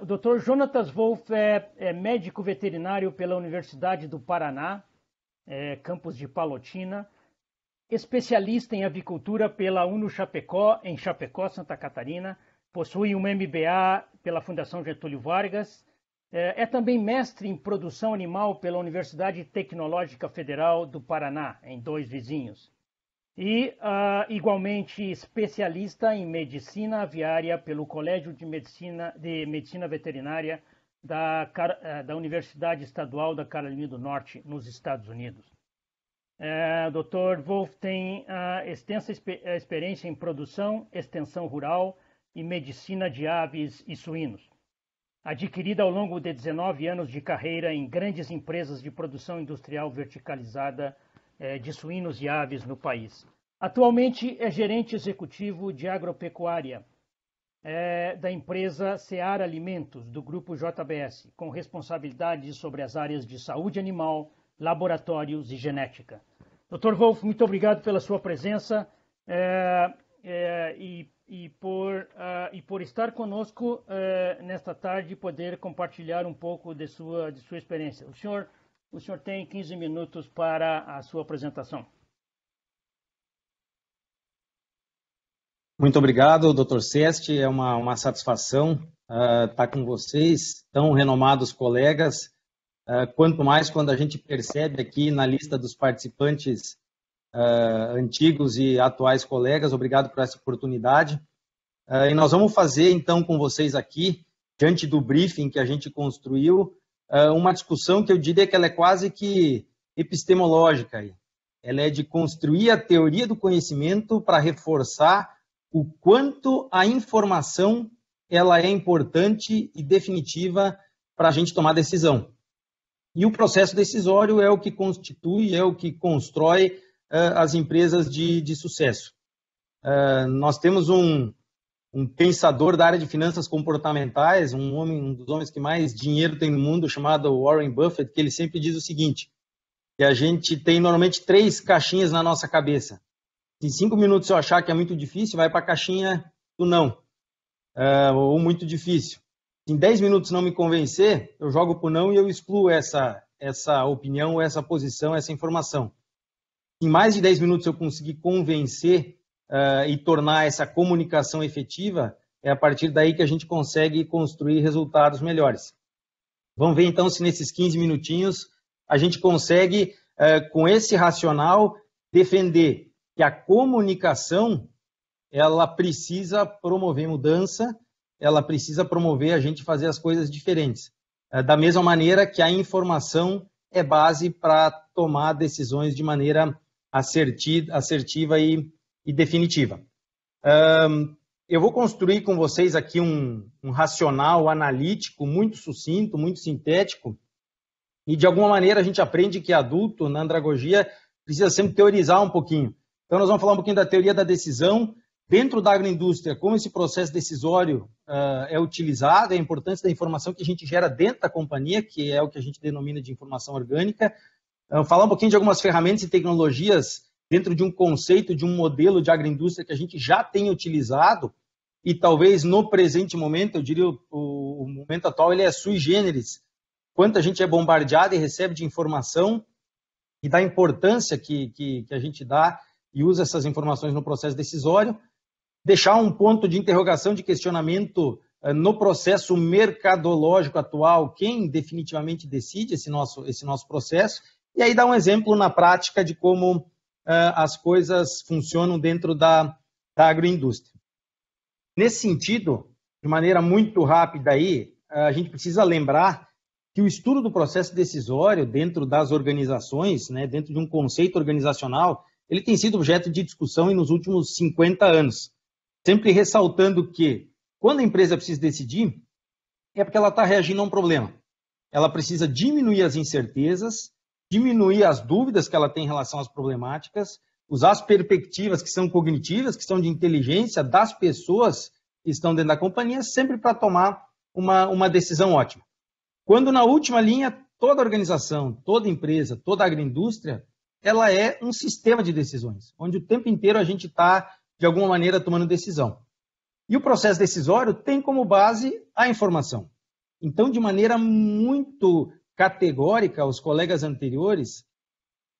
O Dr. Jonatas Wolff é médico veterinário pela Universidade do Paraná, campus de Palotina, especialista em avicultura pela UNO-Chapecó, em Chapecó, Santa Catarina, possui um MBA pela Fundação Getúlio Vargas, é também mestre em produção animal pela Universidade Tecnológica Federal do Paraná, em Dois Vizinhos. E, igualmente, especialista em medicina aviária pelo Colégio de Medicina Veterinária da Universidade Estadual da Carolina do Norte, nos Estados Unidos. O Dr. Wolff tem extensa experiência em produção, extensão rural e medicina de aves e suínos, adquirida ao longo de 19 anos de carreira em grandes empresas de produção industrial verticalizada de suínos e aves no país. Atualmente é gerente executivo de agropecuária da empresa Seara Alimentos, do Grupo JBS, com responsabilidade sobre as áreas de saúde animal, laboratórios e genética. Dr. Wolff, muito obrigado pela sua presença e por estar conosco nesta tarde e poder compartilhar um pouco de sua experiência. O senhor tem 15 minutos para a sua apresentação. Muito obrigado, Dr. Sesti. É uma satisfação estar com vocês, tão renomados colegas. Quanto mais quando a gente percebe aqui na lista dos participantes antigos e atuais colegas. Obrigado por essa oportunidade. E nós vamos fazer, então, com vocês aqui, diante do briefing que a gente construiu, uma discussão que eu diria que ela é quase que epistemológica. Ela é de construir a teoria do conhecimento para reforçar o quanto a informação ela é importante e definitiva para a gente tomar decisão. E o processo decisório é o que constitui, é o que constrói as empresas de sucesso. Nós temos um pensador da área de finanças comportamentais, um dos homens que mais dinheiro tem no mundo, chamado Warren Buffett, que ele sempre diz o seguinte, que a gente tem normalmente 3 caixinhas na nossa cabeça. Se em 5 minutos eu achar que é muito difícil, vai para a caixinha do não, ou muito difícil. Se em 10 minutos não me convencer, eu jogo para o não e eu excluo essa opinião, essa posição, essa informação. Se em mais de 10 minutos eu conseguir convencer e tornar essa comunicação efetiva, é a partir daí que a gente consegue construir resultados melhores. Vamos ver então se nesses 15 minutinhos a gente consegue, com esse racional, defender que a comunicação ela precisa promover mudança, ela precisa promover a gente fazer as coisas diferentes. Da mesma maneira que a informação é base para tomar decisões de maneira assertiva e definitiva. Eu vou construir com vocês aqui um racional analítico muito sucinto, muito sintético, e de alguma maneira a gente aprende que adulto, na andragogia, precisa sempre teorizar um pouquinho. Então nós vamos falar um pouquinho da teoria da decisão, dentro da agroindústria, como esse processo decisório é utilizado, a importância da informação que a gente gera dentro da companhia, que é o que a gente denomina de informação orgânica, falar um pouquinho de algumas ferramentas e tecnologias dentro de um conceito, de um modelo de agroindústria que a gente já tem utilizado e talvez no presente momento, eu diria o momento atual, ele é sui generis. Quanto a gente é bombardeado e recebe de informação e da importância que a gente dá e usa essas informações no processo decisório, deixar um ponto de interrogação, de questionamento no processo mercadológico atual, quem definitivamente decide esse nosso processo, e aí dar um exemplo na prática de como as coisas funcionam dentro da agroindústria. Nesse sentido, de maneira muito rápida aí, a gente precisa lembrar que o estudo do processo decisório dentro das organizações, né, dentro de um conceito organizacional, ele tem sido objeto de discussão nos últimos 50 anos. Sempre ressaltando que, quando a empresa precisa decidir, é porque ela está reagindo a um problema. Ela precisa diminuir as incertezas, diminuir as dúvidas que ela tem em relação às problemáticas, usar as perspectivas que são cognitivas, que são de inteligência das pessoas que estão dentro da companhia, sempre para tomar uma decisão ótima. Quando na última linha, toda organização, toda empresa, toda agroindústria, ela é um sistema de decisões, onde o tempo inteiro a gente está, de alguma maneira, tomando decisão. E o processo decisório tem como base a informação. Então, de maneira muito categórica, os colegas anteriores,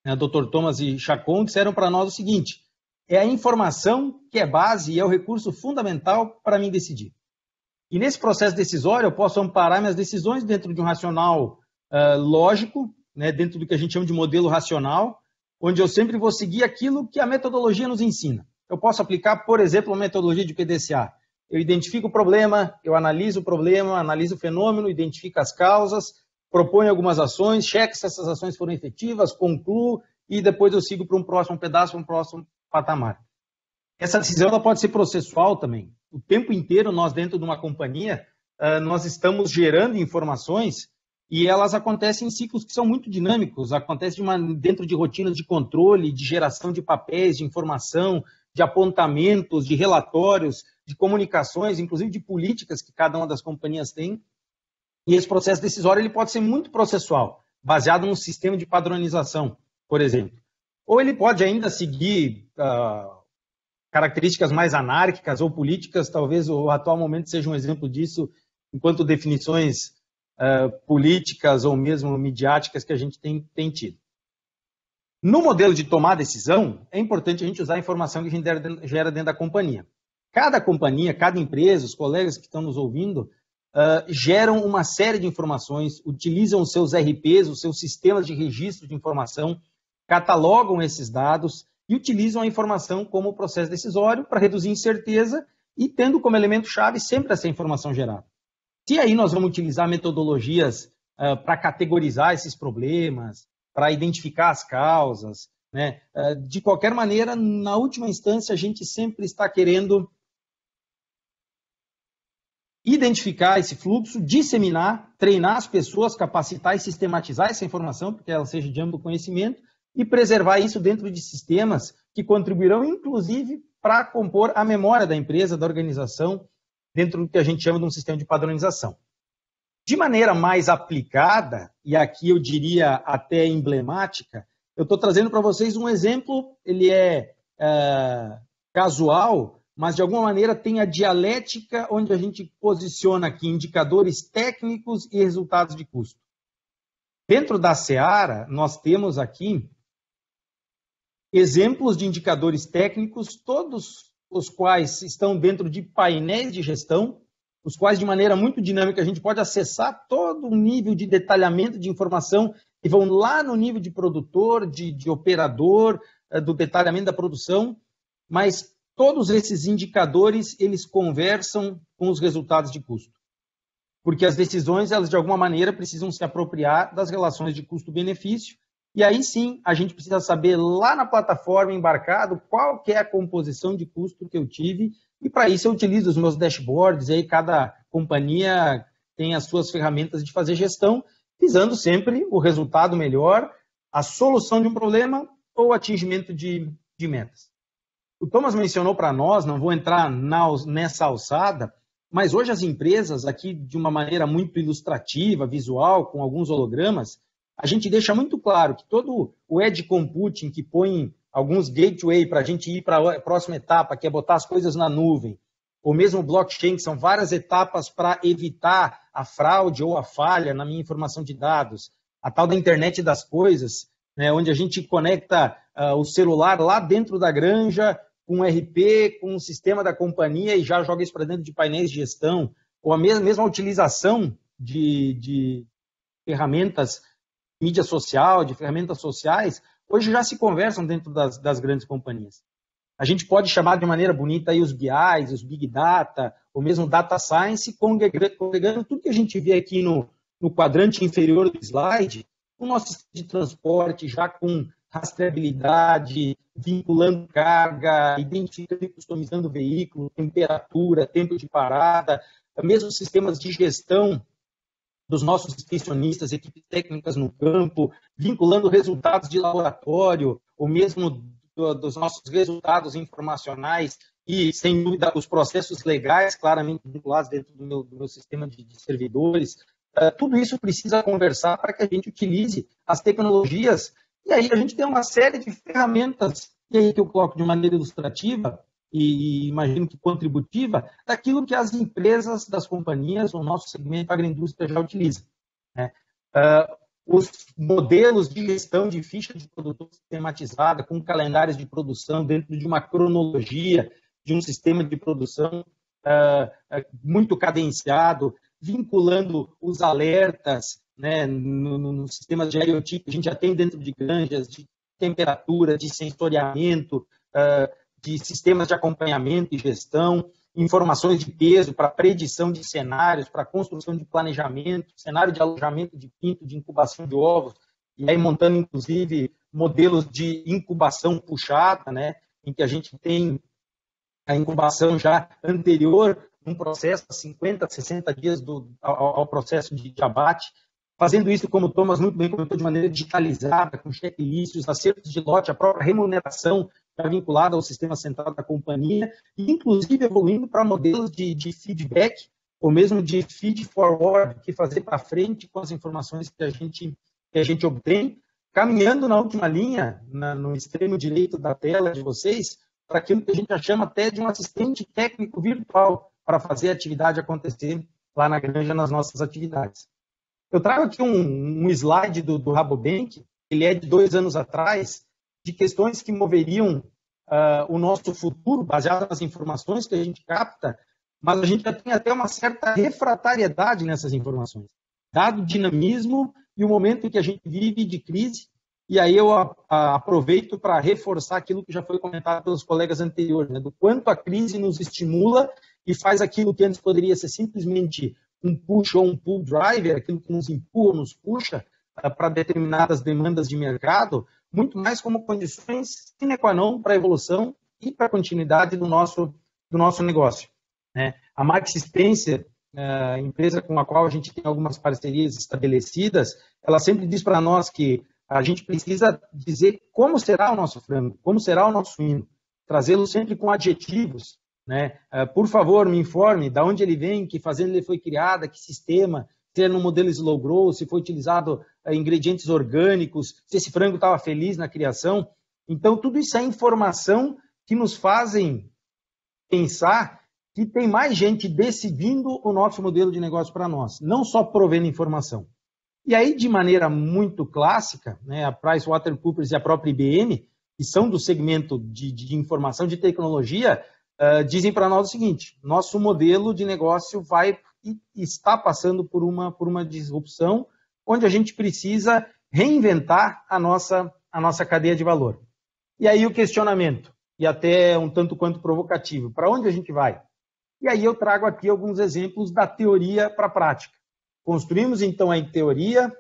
né, Dr. Thomas e Chacon, disseram para nós o seguinte: é a informação que é base e é o recurso fundamental para mim decidir. E nesse processo decisório, eu posso amparar minhas decisões dentro de um racional lógico, né, dentro do que a gente chama de modelo racional, onde eu sempre vou seguir aquilo que a metodologia nos ensina. Eu posso aplicar, por exemplo, a metodologia de PDCA. Eu identifico o problema, eu analiso o problema, analiso o fenômeno, identifico as causas, proponho algumas ações, checo se essas ações foram efetivas, concluo e depois eu sigo para um próximo pedaço, para um próximo patamar. Essa decisão ela pode ser processual também. O tempo inteiro nós, dentro de uma companhia, nós estamos gerando informações e elas acontecem em ciclos que são muito dinâmicos, acontecem dentro de rotinas de controle, de geração de papéis, de informação, de apontamentos, de relatórios, de comunicações, inclusive de políticas que cada uma das companhias tem. E esse processo decisório ele pode ser muito processual, baseado num sistema de padronização, por exemplo. Ou ele pode ainda seguir características mais anárquicas ou políticas, talvez o atual momento seja um exemplo disso, enquanto definições políticas ou mesmo midiáticas que a gente tem tido. No modelo de tomar decisão, é importante a gente usar a informação que a gente gera dentro da companhia. Cada companhia, cada empresa, os colegas que estão nos ouvindo, geram uma série de informações, utilizam os seus RPs, os seus sistemas de registro de informação, catalogam esses dados e utilizam a informação como processo decisório para reduzir incerteza e tendo como elemento-chave sempre essa informação gerada. Se aí nós vamos utilizar metodologias para categorizar esses problemas, para identificar as causas, né? De qualquer maneira, na última instância, a gente sempre está querendo identificar esse fluxo, disseminar, treinar as pessoas, capacitar e sistematizar essa informação, para que ela seja de amplo conhecimento, e preservar isso dentro de sistemas que contribuirão, inclusive, para compor a memória da empresa, da organização, dentro do que a gente chama de um sistema de padronização. De maneira mais aplicada, e aqui eu diria até emblemática, eu estou trazendo para vocês um exemplo, ele é casual, mas de alguma maneira tem a dialética onde a gente posiciona aqui indicadores técnicos e resultados de custo. Dentro da Seara, nós temos aqui exemplos de indicadores técnicos, todos os quais estão dentro de painéis de gestão, os quais, de maneira muito dinâmica, a gente pode acessar todo o nível de detalhamento de informação que vão lá no nível de produtor, de operador, do detalhamento da produção, mas todos esses indicadores, eles conversam com os resultados de custo. Porque as decisões, elas, de alguma maneira, precisam se apropriar das relações de custo-benefício, e aí sim, a gente precisa saber lá na plataforma embarcado qual que é a composição de custo que eu tive, e para isso eu utilizo os meus dashboards, e aí cada companhia tem as suas ferramentas de fazer gestão, visando sempre o resultado melhor, a solução de um problema ou o atingimento de metas. O Thomas mencionou para nós, não vou entrar nessa alçada, mas hoje as empresas, aqui de uma maneira muito ilustrativa, visual, com alguns hologramas, a gente deixa muito claro que todo o edge computing que põe alguns gateway para a gente ir para a próxima etapa, que é botar as coisas na nuvem, ou mesmo blockchain, que são várias etapas para evitar a fraude ou a falha na minha informação de dados, a tal da internet das coisas, né, onde a gente conecta o celular lá dentro da granja, com um RP, com um sistema da companhia e já joga isso para dentro de painéis de gestão, ou a mesma utilização de ferramentas de mídia social, de ferramentas sociais, hoje já se conversam dentro das grandes companhias. A gente pode chamar de maneira bonita aí os BIs, os Big Data, ou mesmo Data Science, congregando tudo que a gente vê aqui no quadrante inferior do slide, o nosso sistema de transporte já com rastreabilidade, vinculando carga, identificando e customizando o veículo, temperatura, tempo de parada, mesmo sistemas de gestão dos nossos extensionistas, equipes técnicas no campo, vinculando resultados de laboratório, ou mesmo dos nossos resultados informacionais e, sem dúvida, os processos legais claramente vinculados dentro do meu sistema de servidores. Tudo isso precisa conversar para que a gente utilize as tecnologias. E aí a gente tem uma série de ferramentas, e aí que eu coloco de maneira ilustrativa, e imagino que contributiva, daquilo que as empresas das companhias, o nosso segmento agroindústria já utiliza, né? Os modelos de gestão de ficha de produtor sistematizada, com calendários de produção dentro de uma cronologia, de um sistema de produção muito cadenciado, vinculando os alertas, né, no sistema de IoT que a gente já tem dentro de granjas, de temperatura, de sensoriamento, de sistemas de acompanhamento e gestão, informações de peso para predição de cenários, para construção de planejamento, cenário de alojamento de pinto, de incubação de ovos, e aí montando, inclusive, modelos de incubação puxada, né, em que a gente tem a incubação já anterior, um processo a 50, 60 dias ao processo de abate, fazendo isso, como o Thomas muito bem comentou, de maneira digitalizada, com checklists, acertos de lote, a própria remuneração já vinculada ao sistema central da companhia, e inclusive evoluindo para modelos de feedback, ou mesmo de feed forward, que fazer para frente com as informações que a gente obtém, caminhando na última linha, no extremo direito da tela de vocês, para aquilo que a gente chama até de um assistente técnico virtual, para fazer a atividade acontecer lá na granja, nas nossas atividades. Eu trago aqui um slide do Rabobank, ele é de 2 anos atrás, de questões que moveriam o nosso futuro, baseado nas informações que a gente capta, mas a gente já tem até uma certa refratariedade nessas informações, dado o dinamismo e o momento em que a gente vive de crise, e aí eu aproveito para reforçar aquilo que já foi comentado pelos colegas anteriores, né, do quanto a crise nos estimula e faz aquilo que antes poderia ser simplesmente um push ou um pull driver, aquilo que nos empurra, nos puxa para determinadas demandas de mercado, muito mais como condições sine qua non para a evolução e para a continuidade do nosso negócio, né? A Max Spencer, a empresa com a qual a gente tem algumas parcerias estabelecidas, ela sempre diz para nós que a gente precisa dizer como será o nosso frango, como será o nosso suíno, trazê-lo sempre com adjetivos, né? Por favor, me informe de onde ele vem, que fazenda ele foi criada, que sistema, se é no modelo slow grow, se foi utilizado ingredientes orgânicos, se esse frango estava feliz na criação. Então, tudo isso é informação que nos fazem pensar que tem mais gente decidindo o nosso modelo de negócio para nós, não só provendo informação. E aí, de maneira muito clássica, né, a PricewaterhouseCoopers e a própria IBM, que são do segmento de informação, de tecnologia, dizem para nós o seguinte: nosso modelo de negócio vai e está passando por uma disrupção, onde a gente precisa reinventar a nossa cadeia de valor. E aí o questionamento, e até um tanto quanto provocativo, para onde a gente vai? E aí eu trago aqui alguns exemplos da teoria para a prática. Construímos, então, a teoria,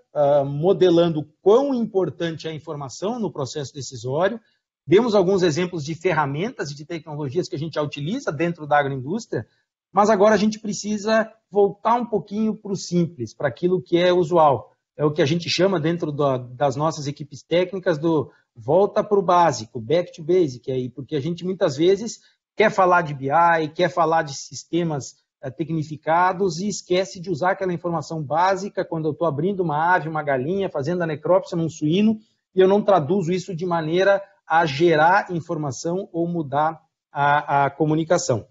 modelando quão importante é a informação no processo decisório. Demos alguns exemplos de ferramentas e de tecnologias que a gente já utiliza dentro da agroindústria, mas agora a gente precisa voltar um pouquinho para o simples, para aquilo que é usual. É o que a gente chama dentro das nossas equipes técnicas do volta para o básico, back to basic, aí, porque a gente muitas vezes quer falar de BI, quer falar de sistemas tecnificados e esquece de usar aquela informação básica quando eu estou abrindo uma ave, uma galinha, fazendo a necrópsia num suíno, e eu não traduzo isso de maneira a gerar informação ou mudar a comunicação.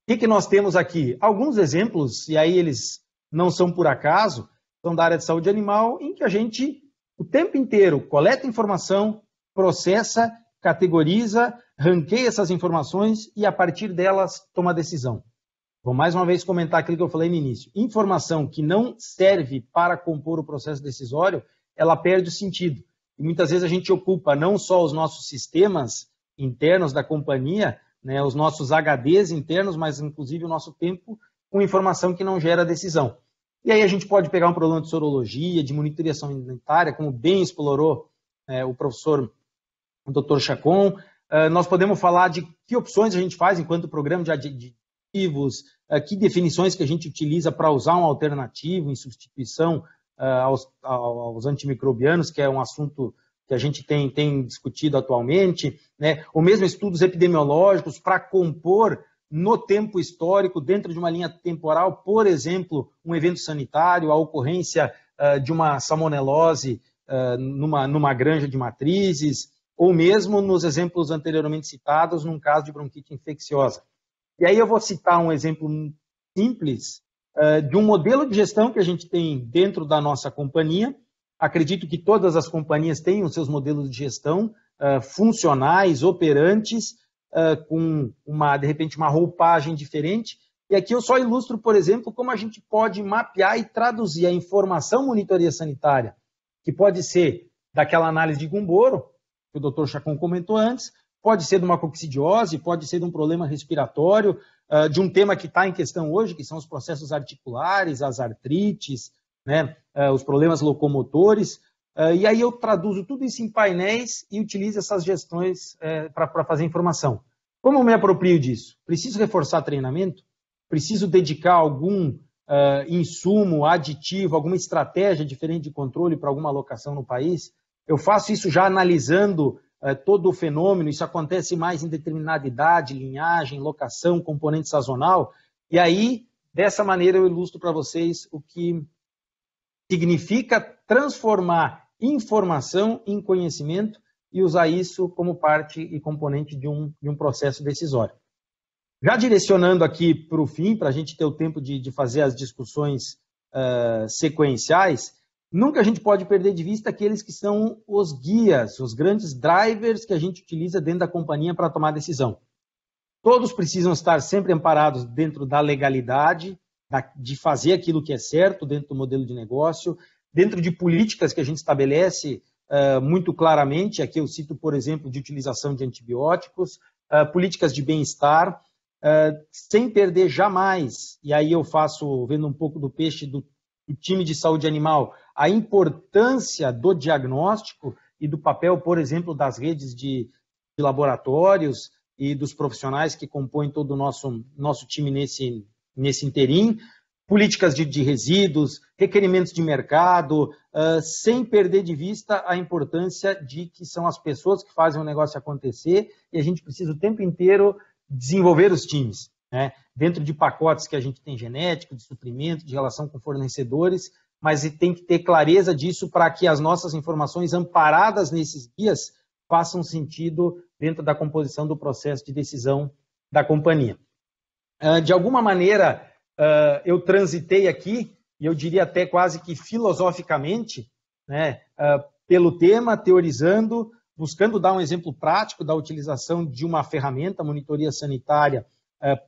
O que nós temos aqui? Alguns exemplos, e aí eles não são por acaso, são da área de saúde animal, em que a gente, o tempo inteiro, coleta informação, processa, categoriza, ranqueia essas informações e, a partir delas, toma decisão. Vou mais uma vez comentar aquilo que eu falei no início. Informação que não serve para compor o processo decisório, ela perde o sentido. E muitas vezes a gente ocupa não só os nossos sistemas internos da companhia, né, os nossos HDs internos, mas inclusive o nosso tempo com informação que não gera decisão. E aí a gente pode pegar um problema de sorologia, de monitoração sanitária, como bem explorou o professor o Dr. Chacon. Nós podemos falar de que opções a gente faz enquanto programa de aditivos, que definições que a gente utiliza para usar um alternativo em substituição aos antimicrobianos, que é um assunto que a gente tem discutido atualmente, né? Ou mesmo estudos epidemiológicos para compor no tempo histórico, dentro de uma linha temporal, por exemplo, um evento sanitário, a ocorrência de uma salmonelose numa granja de matrizes, ou mesmo nos exemplos anteriormente citados, num caso de bronquite infecciosa. E aí eu vou citar um exemplo simples de um modelo de gestão que a gente tem dentro da nossa companhia. Acredito que todas as companhias têm os seus modelos de gestão funcionais, operantes, com de repente, uma roupagem diferente. E aqui eu só ilustro, por exemplo, como a gente pode mapear e traduzir a informação monitoria sanitária, que pode ser daquela análise de Gumboro, que o Dr. Chacon comentou antes, pode ser de uma coccidiose, pode ser de um problema respiratório, de um tema que está em questão hoje, que são os processos articulares, as artrites, né, os problemas locomotores, e aí eu traduzo tudo isso em painéis e utilizo essas gestões para fazer informação. Como eu me aproprio disso? Preciso reforçar treinamento? Preciso dedicar algum insumo, aditivo, alguma estratégia diferente de controle para alguma alocação no país? Eu faço isso já analisando todo o fenômeno, isso acontece mais em determinada idade, linhagem, locação, componente sazonal, e aí, dessa maneira, eu ilustro para vocês o que significa transformar informação em conhecimento e usar isso como parte e componente de um processo decisório. Já direcionando aqui para o fim, para a gente ter o tempo de fazer as discussões sequenciais, nunca a gente pode perder de vista aqueles que são os guias, os grandes drivers que a gente utiliza dentro da companhia para tomar decisão. Todos precisam estar sempre amparados dentro da legalidade, de fazer aquilo que é certo dentro do modelo de negócio, dentro de políticas que a gente estabelece muito claramente. Aqui eu cito, por exemplo, de utilização de antibióticos, políticas de bem-estar, sem perder jamais, e aí eu faço, vendo um pouco do peixe do time de saúde animal, a importância do diagnóstico e do papel, por exemplo, das redes de laboratórios e dos profissionais que compõem todo o nosso time nesse interim, políticas de resíduos, requerimentos de mercado, sem perder de vista a importância de que são as pessoas que fazem o negócio acontecer e a gente precisa o tempo inteiro desenvolver os times, né? Dentro de pacotes que a gente tem genético, de suprimento, de relação com fornecedores, mas tem que ter clareza disso para que as nossas informações amparadas nesses guias façam sentido dentro da composição do processo de decisão da companhia. De alguma maneira, eu transitei aqui, e eu diria até quase que filosoficamente, né, pelo tema, teorizando, buscando dar um exemplo prático da utilização de uma ferramenta, monitoria sanitária,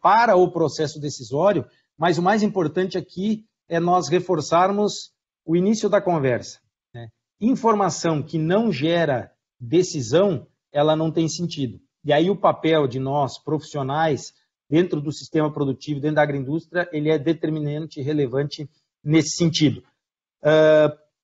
para o processo decisório, mas o mais importante aqui é nós reforçarmos o início da conversa, né? Informação que não gera decisão, ela não tem sentido. E aí o papel de nós, profissionais, dentro do sistema produtivo, dentro da agroindústria, ele é determinante e relevante nesse sentido.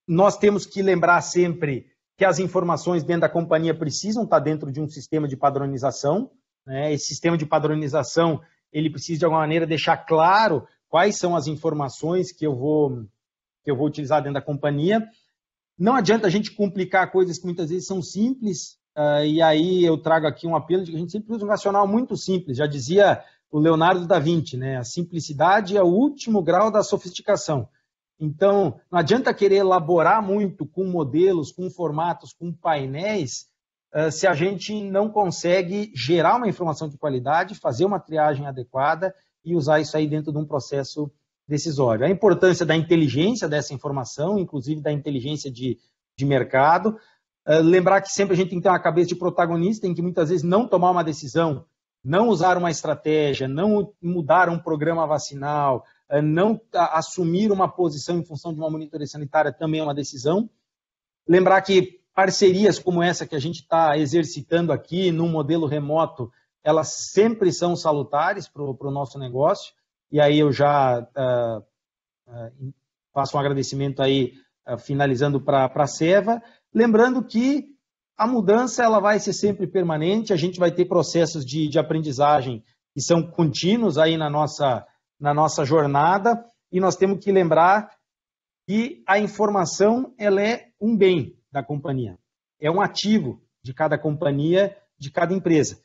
Nós temos que lembrar sempre que as informações dentro da companhia precisam estar dentro de um sistema de padronização, né? Esse sistema de padronização, ele precisa de alguma maneira deixar claro quais são as informações que eu vou utilizar dentro da companhia. Não adianta a gente complicar coisas que muitas vezes são simples, e aí eu trago aqui um apelo de que a gente sempre usa um racional muito simples. Já dizia o Leonardo da Vinci, né? A simplicidade é o último grau da sofisticação. Então, não adianta querer elaborar muito com modelos, com formatos, com painéis, se a gente não consegue gerar uma informação de qualidade, fazer uma triagem adequada e usar isso aí dentro de um processo decisório. A importância da inteligência dessa informação, inclusive da inteligência de mercado. Lembrar que sempre a gente tem que ter uma cabeça de protagonista, em que muitas vezes não tomar uma decisão, não usar uma estratégia, não mudar um programa vacinal, não assumir uma posição em função de uma monitoria sanitária também é uma decisão. Lembrar que parcerias como essa que a gente está exercitando aqui, num modelo remoto, elas sempre são salutares para o nosso negócio. E aí eu já faço um agradecimento aí, finalizando para a Seva. Lembrando que a mudança ela vai ser sempre permanente, a gente vai ter processos de aprendizagem que são contínuos aí na nossa jornada, e nós temos que lembrar que a informação ela é um bem da companhia, é um ativo de cada companhia, de cada empresa.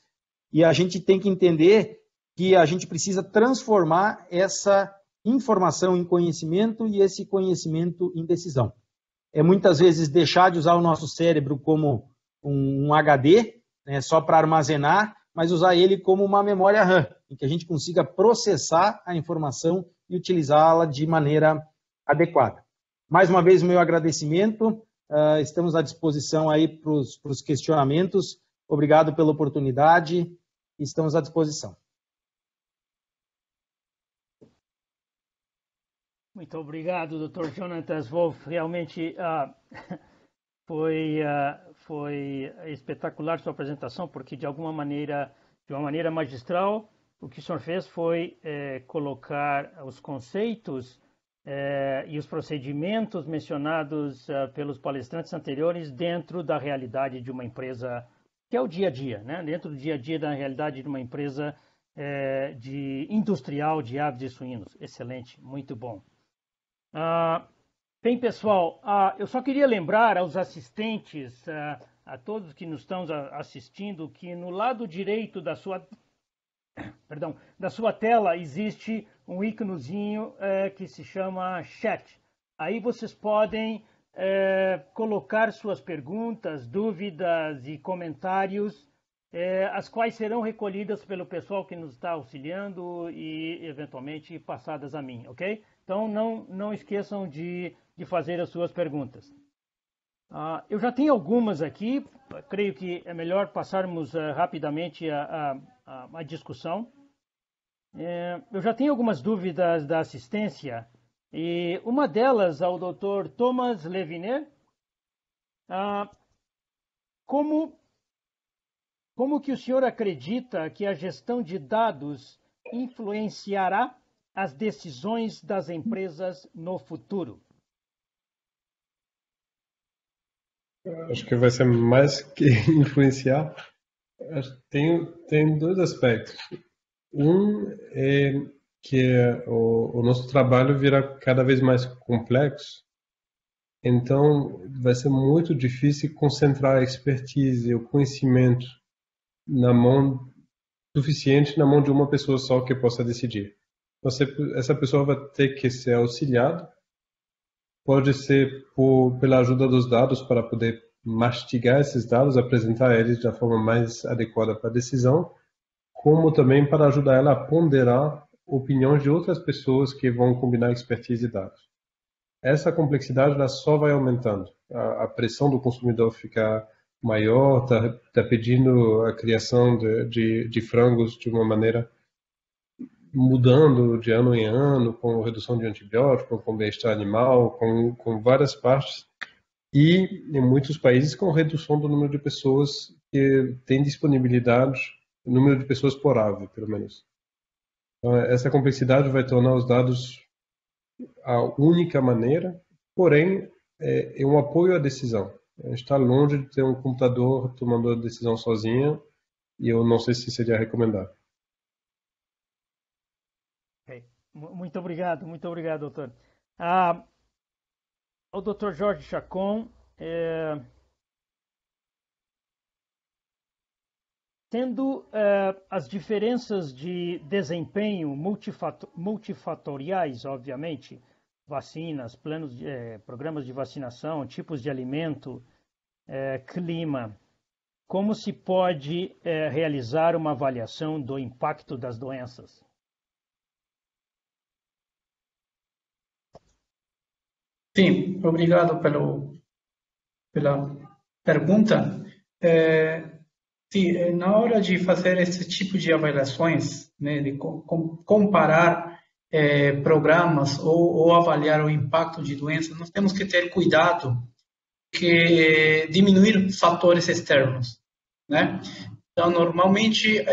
E a gente tem que entender que a gente precisa transformar essa informação em conhecimento e esse conhecimento em decisão. É muitas vezes deixar de usar o nosso cérebro como um HD, né, só para armazenar, mas usar ele como uma memória RAM, em que a gente consiga processar a informação e utilizá-la de maneira adequada. Mais uma vez, o meu agradecimento. Estamos à disposição aí para os questionamentos. Obrigado pela oportunidade. Estamos à disposição. Muito obrigado, Dr. Jonatas Wolff. Realmente foi espetacular sua apresentação, porque de uma maneira magistral, o que o senhor fez foi colocar os conceitos e os procedimentos mencionados pelos palestrantes anteriores dentro da realidade de uma empresa, que é o dia a dia, né? Dentro do dia a dia da realidade de uma empresa industrial de aves e suínos. Excelente, muito bom. Bem, pessoal, eu só queria lembrar aos assistentes, a todos que nos estão assistindo, que no lado direito da sua tela existe um íconezinho que se chama chat. Aí vocês podem colocar suas perguntas, dúvidas e comentários, as quais serão recolhidas pelo pessoal que nos está auxiliando e eventualmente passadas a mim, ok? Então não esqueçam de fazer as suas perguntas. Eu já tenho algumas aqui, creio que é melhor passarmos rapidamente a discussão. Eu já tenho algumas dúvidas da assistência, e uma delas ao Dr. Thomas Leviner. Como que o senhor acredita que a gestão de dados influenciará as decisões das empresas no futuro? Acho que vai ser mais que influenciar. Tem dois aspectos. Um é que o nosso trabalho vira cada vez mais complexo, então vai ser muito difícil concentrar a expertise, o conhecimento suficiente na mão de uma pessoa só que possa decidir. Essa pessoa vai ter que ser auxiliada, pode ser pela ajuda dos dados para poder mastigar esses dados, apresentar eles da forma mais adequada para a decisão, como também para ajudar ela a ponderar opiniões de outras pessoas que vão combinar expertise e dados. Essa complexidade ela só vai aumentando. A pressão do consumidor fica maior, está pedindo a criação de frangos de uma maneira mudando de ano em ano, com redução de antibiótico, com bem-estar animal, com várias partes, e em muitos países com redução do número de pessoas que têm disponibilidade, o número de pessoas por ave, pelo menos. Então, essa complexidade vai tornar os dados a única maneira, porém, é um apoio à decisão. A gente está longe de ter um computador tomando a decisão sozinha, e eu não sei se seria recomendado. Okay. Muito obrigado, doutor. O Dr. Jorge Chacon, tendo as diferenças de desempenho multifatoriais, obviamente, vacinas, programas de vacinação, tipos de alimento, clima, como se pode realizar uma avaliação do impacto das doenças? Sim, obrigado pela pergunta. Sim, na hora de fazer esse tipo de avaliações, né, de comparar programas ou avaliar o impacto de doenças, nós temos que ter cuidado que diminuir fatores externos, né? Então, normalmente,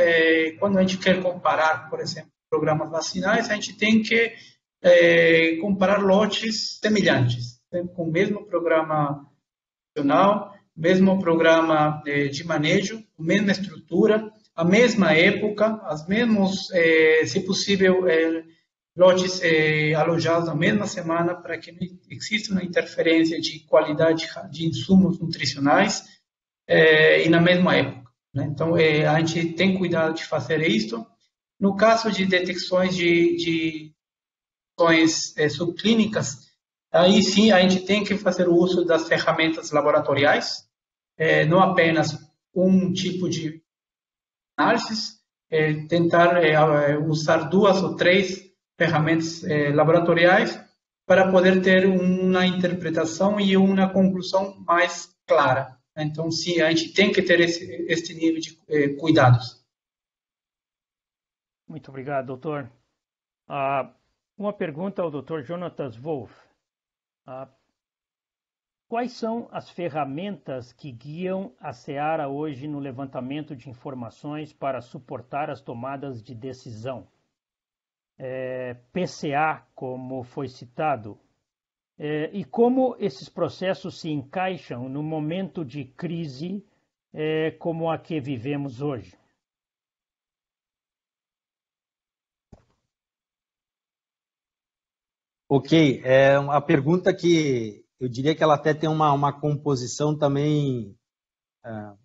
quando a gente quer comparar, por exemplo, programas vacinais, a gente tem que comparar lotes semelhantes, né? Com o mesmo programa nacional, mesmo programa de manejo, a mesma estrutura, a mesma época, as mesmos, se possível, lotes alojados na mesma semana para que não exista uma interferência de qualidade de insumos nutricionais e na mesma época, né? Então, a gente tem cuidado de fazer isso. No caso de detecções de questões subclínicas, aí sim a gente tem que fazer o uso das ferramentas laboratoriais, não apenas um tipo de análise, tentar usar 2 ou 3 ferramentas laboratoriais para poder ter uma interpretação e uma conclusão mais clara. Então, sim, a gente tem que ter esse nível de cuidados. Muito obrigado, doutor. Uma pergunta ao Dr. Jonatas Wolff. Quais são as ferramentas que guiam a Seara hoje no levantamento de informações para suportar as tomadas de decisão? PCA, como foi citado, e como esses processos se encaixam no momento de crise como a que vivemos hoje? Ok, é uma pergunta que eu diria que ela até tem uma composição também,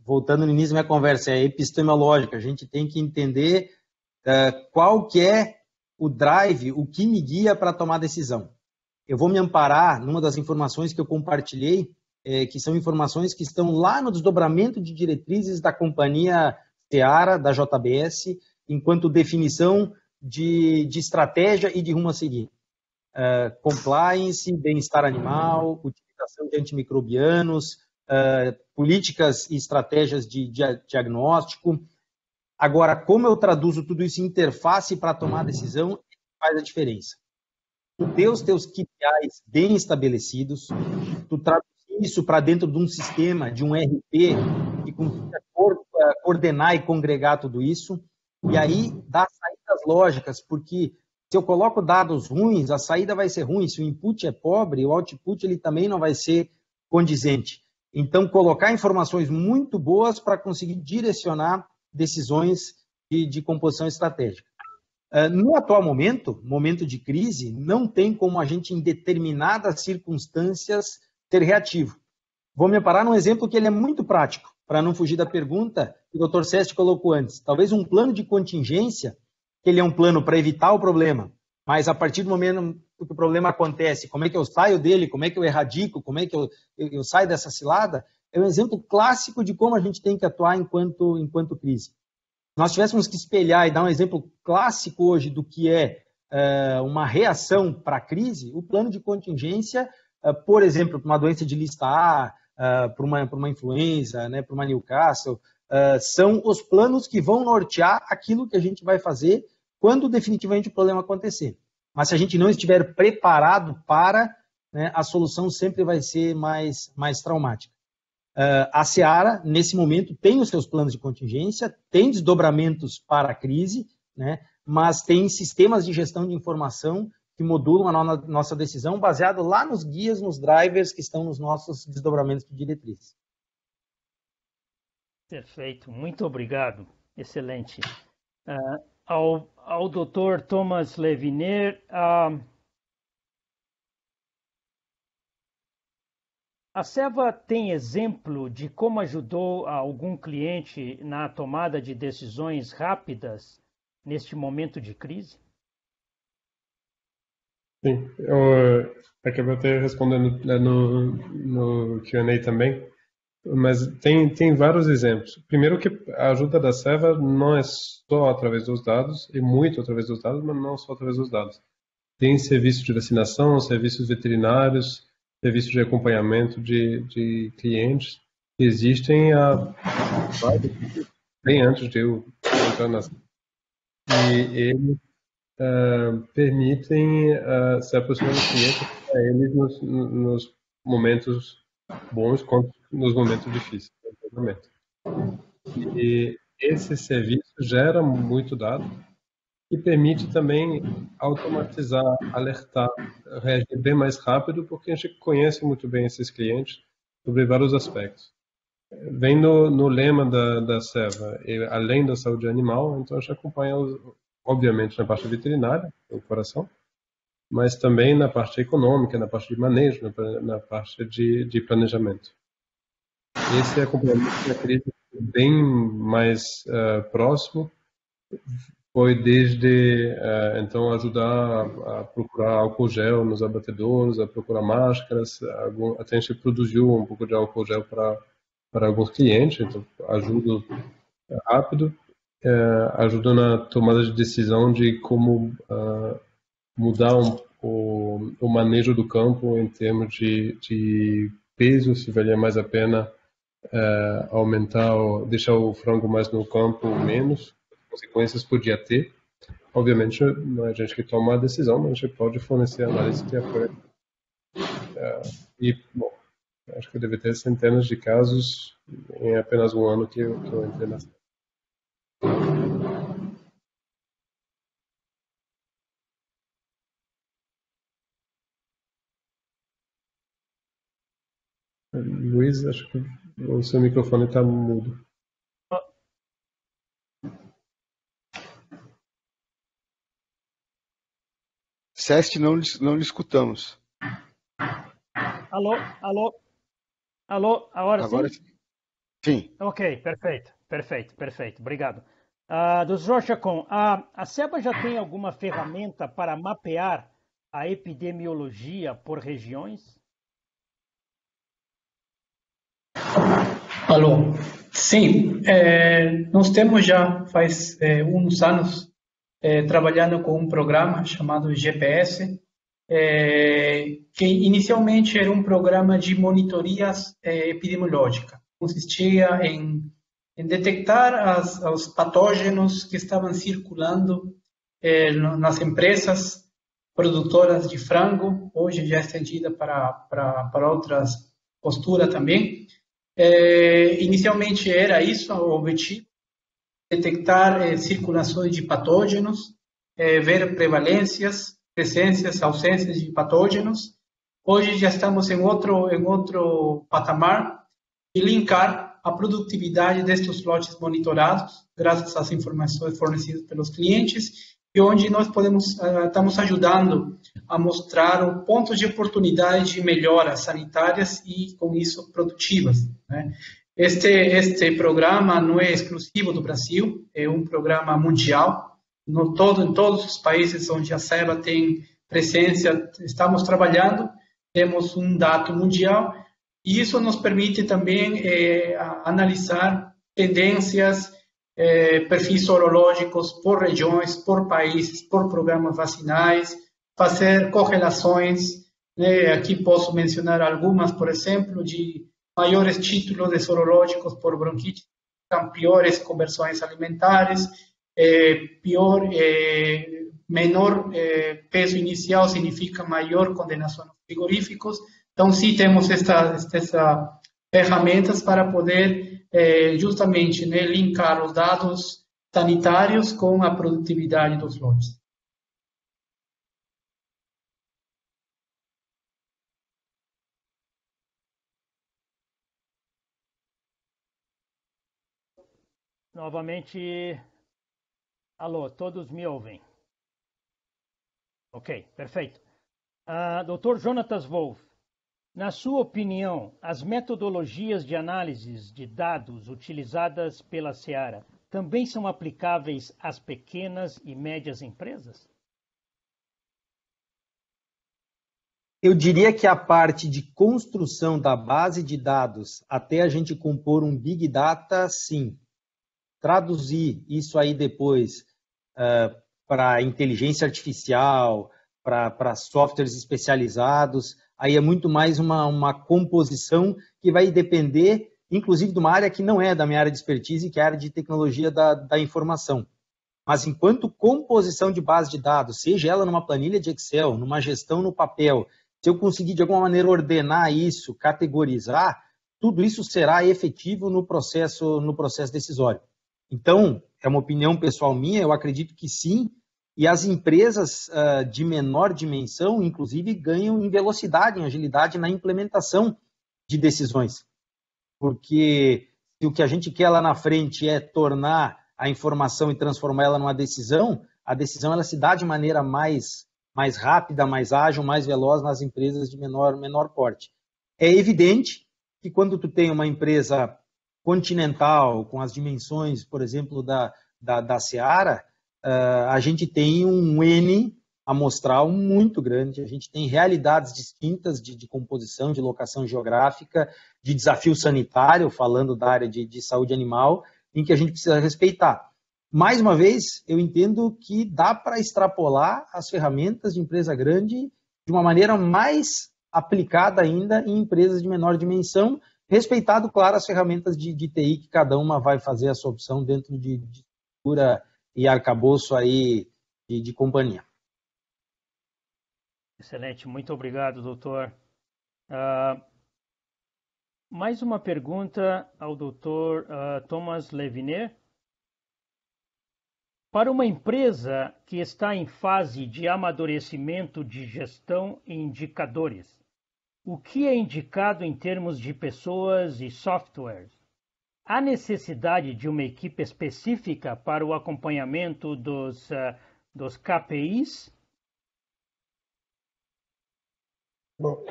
voltando no início da minha conversa, é epistemológica. A gente tem que entender qual que é o drive, o que me guia para tomar decisão. Eu vou me amparar numa das informações que eu compartilhei, que são informações que estão lá no desdobramento de diretrizes da companhia Seara, da JBS, enquanto definição de estratégia e de rumo a seguir. Compliance, bem-estar animal, utilização de antimicrobianos, políticas e estratégias de diagnóstico. Agora, como eu traduzo tudo isso em interface para tomar decisão, faz a diferença. Tu ter os teus KPIs bem estabelecidos, tu traduzir isso para dentro de um sistema, de um RP, que consiga coordenar e congregar tudo isso, e aí dar saídas lógicas, porque se eu coloco dados ruins, a saída vai ser ruim. Se o input é pobre, o output ele também não vai ser condizente. Então, colocar informações muito boas para conseguir direcionar decisões de composição estratégica. No atual momento de crise, não tem como a gente, em determinadas circunstâncias, ser reativo. Vou me parar num exemplo que ele é muito prático, para não fugir da pergunta que o Dr. Sesti colocou antes. Talvez um plano de contingência, que ele é um plano para evitar o problema, mas a partir do momento que o problema acontece, como é que eu saio dele, como é que eu erradico, como é que eu saio dessa cilada, é um exemplo clássico de como a gente tem que atuar enquanto crise. Se nós tivéssemos que espelhar e dar um exemplo clássico hoje do que é uma reação para a crise, o plano de contingência, por exemplo, para uma doença de lista A, para uma influenza, né, para uma Newcastle, são os planos que vão nortear aquilo que a gente vai fazer quando definitivamente o problema acontecer. Mas se a gente não estiver preparado para, né, a solução sempre vai ser mais traumática. A Seara, nesse momento, tem os seus planos de contingência, tem desdobramentos para a crise, né, mas tem sistemas de gestão de informação que modulam a nossa decisão baseado lá nos guias, nos drivers que estão nos nossos desdobramentos de diretrizes. Perfeito, muito obrigado, excelente. Ao Dr. Thomas Leviner, a Seva tem exemplo de como ajudou algum cliente na tomada de decisões rápidas neste momento de crise? Sim, eu acabei até respondendo no Q&A também, mas tem vários exemplos. Primeiro que a ajuda da Seva não é só através dos dados, é muito através dos dados, mas não só através dos dados. Tem serviços de vacinação, serviços veterinários, serviços de acompanhamento de clientes que existem bem antes de eu entrar na Seva. E eles permitem se aproximar do cliente para eles nos momentos bons quanto nos momentos difíceis do treinamento. E esse serviço gera muito dado e permite também automatizar, alertar, reagir bem mais rápido, porque a gente conhece muito bem esses clientes sobre vários aspectos. Vem no lema da Seva, além da saúde animal, então a gente acompanha, obviamente, na parte veterinária, do coração, mas também na parte econômica, na parte de manejo, na parte de planejamento. Esse acompanhamento da crise bem mais próximo foi desde, então, ajudar a procurar álcool gel nos abatedouros, a procurar máscaras, até a gente produziu um pouco de álcool gel para alguns clientes, então ajuda rápido, ajuda na tomada de decisão de como mudar o manejo do campo em termos de peso, se valia mais a pena aumentar, deixar o frango mais no campo ou menos, consequências podia ter. Obviamente não é a gente que toma a decisão, mas a gente pode fornecer análise que apoia. E, bom, acho que deve ter centenas de casos em apenas um ano que eu entrei na série. Luiz, acho que o seu microfone está mudo. Ceste, não lhe escutamos. Alô, alô, alô, agora sim? Sim. Ok, perfeito, obrigado. Dr. Chacon, a SEBA já tem alguma ferramenta para mapear a epidemiologia por regiões? Alô, sim, nós temos já faz uns anos trabalhando com um programa chamado GPS, que inicialmente era um programa de monitorias epidemiológica. Consistia em detectar os patógenos que estavam circulando nas empresas produtoras de frango, hoje já estendida para outras posturas também. Inicialmente era isso o objetivo, detectar circulações de patógenos, ver prevalências, presenças, ausências de patógenos. Hoje já estamos em outro patamar e linkar a produtividade destes lotes monitorados, graças às informações fornecidas pelos clientes, e onde nós estamos ajudando a mostrar pontos de oportunidade de melhoras sanitárias e, com isso, produtivas, né? Este programa não é exclusivo do Brasil, é um programa mundial. Em todos os países onde a SEBA tem presença, estamos trabalhando, temos um dado mundial, e isso nos permite também analisar tendências, perfis sorológicos por regiões, por países, por programas vacinais, fazer correlações, né? Aqui posso mencionar algumas, por exemplo, de maiores títulos de sorológicos por bronquite, piores conversões alimentares, menor peso inicial significa maior condenação aos frigoríficos. Então, sim, temos essas ferramentas para poder justamente, né, linkar os dados sanitários com a produtividade dos lotes. Novamente, alô, todos me ouvem? Ok, perfeito. Dr. Jonatas Wolff, na sua opinião, as metodologias de análises de dados utilizadas pela Seara também são aplicáveis às pequenas e médias empresas? Eu diria que a parte de construção da base de dados até a gente compor um Big Data, sim. Traduzir isso aí depois para inteligência artificial, para softwares especializados, aí é muito mais uma composição que vai depender, inclusive, de uma área que não é da minha área de expertise, que é a área de tecnologia da informação. Mas enquanto composição de base de dados, seja ela numa planilha de Excel, numa gestão no papel, se eu conseguir de alguma maneira ordenar isso, categorizar, tudo isso será efetivo no processo decisório. Então, é uma opinião pessoal minha, eu acredito que sim, e as empresas de menor dimensão, inclusive, ganham em velocidade, em agilidade na implementação de decisões. Porque se o que a gente quer lá na frente é tornar a informação e transformar ela numa decisão, a decisão ela se dá de maneira mais rápida, mais ágil, mais veloz nas empresas de menor porte. É evidente que quando tu tem uma empresa continental, com as dimensões, por exemplo, da Seara, a gente tem um N amostral muito grande, a gente tem realidades distintas de composição, de locação geográfica, de desafio sanitário, falando da área de saúde animal, em que a gente precisa respeitar. Mais uma vez, eu entendo que dá para extrapolar as ferramentas de empresa grande de uma maneira mais aplicada ainda em empresas de menor dimensão, respeitado, claro, as ferramentas de TI, que cada uma vai fazer a sua opção dentro de estrutura e arcabouço aí de companhia. Excelente, muito obrigado, doutor. Mais uma pergunta ao doutor Thomas Leviner. Para uma empresa que está em fase de amadurecimento de gestão e indicadores, o que é indicado em termos de pessoas e softwares? Há necessidade de uma equipe específica para o acompanhamento dos KPIs? Bom,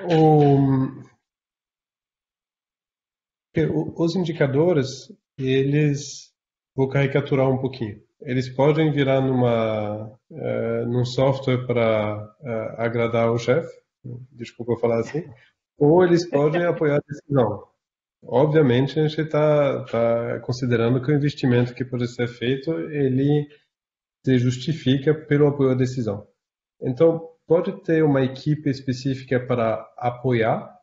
os indicadores, eles, vou caricaturar um pouquinho. Eles podem virar num software para agradar o chefe, desculpa falar assim, ou eles podem apoiar a decisão. Obviamente, a gente está considerando que o investimento que pode ser feito, ele se justifica pelo apoio à decisão. Então, pode ter uma equipe específica para apoiar,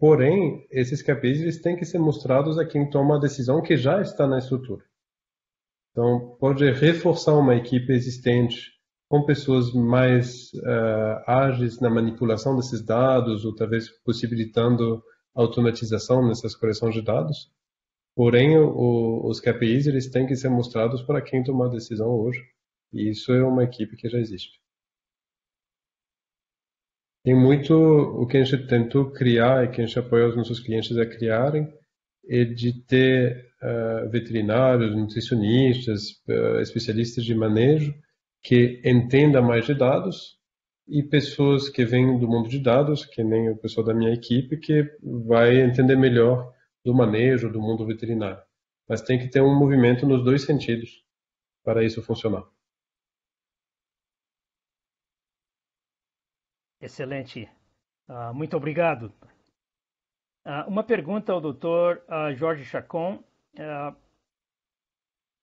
porém, esses KPIs eles têm que ser mostrados a quem toma a decisão que já está na estrutura. Então, pode reforçar uma equipe existente com pessoas mais ágeis na manipulação desses dados, ou talvez possibilitando automatização nessas coleções de dados. Porém, os KPIs eles têm que ser mostrados para quem toma a decisão hoje. E isso é uma equipe que já existe. Tem muito o que a gente tentou criar e que a gente apoia os nossos clientes a criarem, é de ter veterinários, nutricionistas, especialistas de manejo que entendam mais de dados e pessoas que vêm do mundo de dados, que nem o pessoal da minha equipe, que vai entender melhor do manejo do mundo veterinário. Mas tem que ter um movimento nos dois sentidos para isso funcionar. Excelente. Muito obrigado. Uma pergunta ao Dr. Jorge Chacon.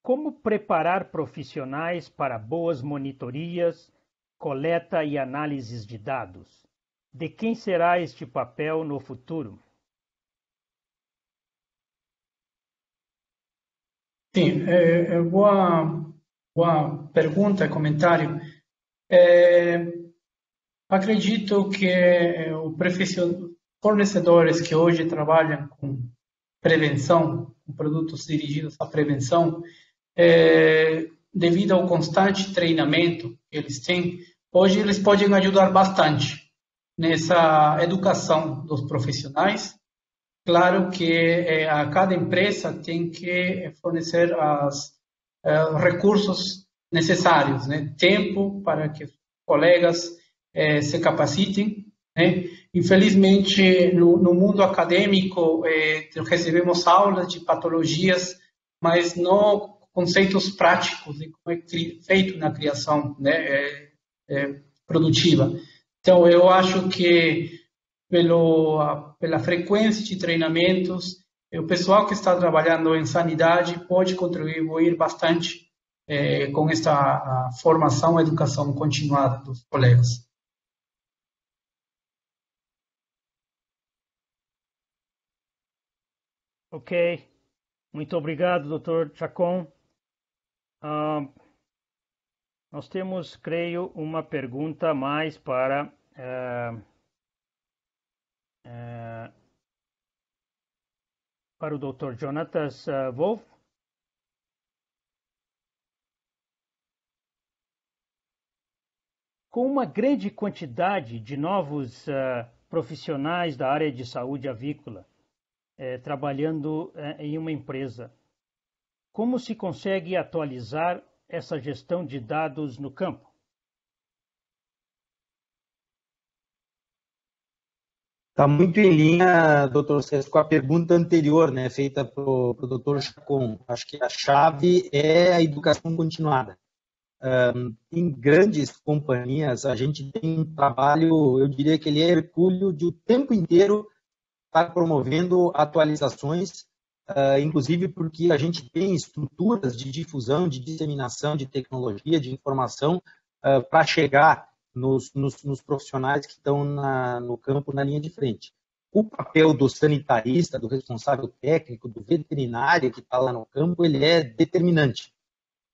Como preparar profissionais para boas monitorias, coleta e análises de dados? De quem será este papel no futuro? Sim, boa pergunta, comentário. Acredito que fornecedores que hoje trabalham com prevenção, com produtos dirigidos à prevenção, devido ao constante treinamento que eles têm, hoje eles podem ajudar bastante nessa educação dos profissionais. Claro que a cada empresa tem que fornecer os recursos necessários, né? Tempo para que os colegas se capacitem, né? Infelizmente, no mundo acadêmico, recebemos aulas de patologias, mas não conceitos práticos de como é feito na criação, né, produtiva. Então, eu acho que pela frequência de treinamentos, o pessoal que está trabalhando em sanidade pode contribuir bastante com esta formação e educação continuada dos colegas. Ok. Muito obrigado, Dr. Chacon. Nós temos, creio, uma pergunta mais para para o Dr. Jonatas Wolff. Com uma grande quantidade de novos profissionais da área de saúde avícola trabalhando em uma empresa, como se consegue atualizar essa gestão de dados no campo? Está muito em linha, doutor César, com a pergunta anterior, né, feita para o doutor Chacon. Acho que a chave é a educação continuada. Em grandes companhias, a gente tem um trabalho, eu diria que ele é hercúleo de o tempo inteiro estar promovendo atualizações, inclusive porque a gente tem estruturas de difusão, de disseminação de tecnologia, de informação, para chegar nos profissionais que estão no campo, na linha de frente. O papel do sanitarista, do responsável técnico, do veterinário que está lá no campo, ele é determinante.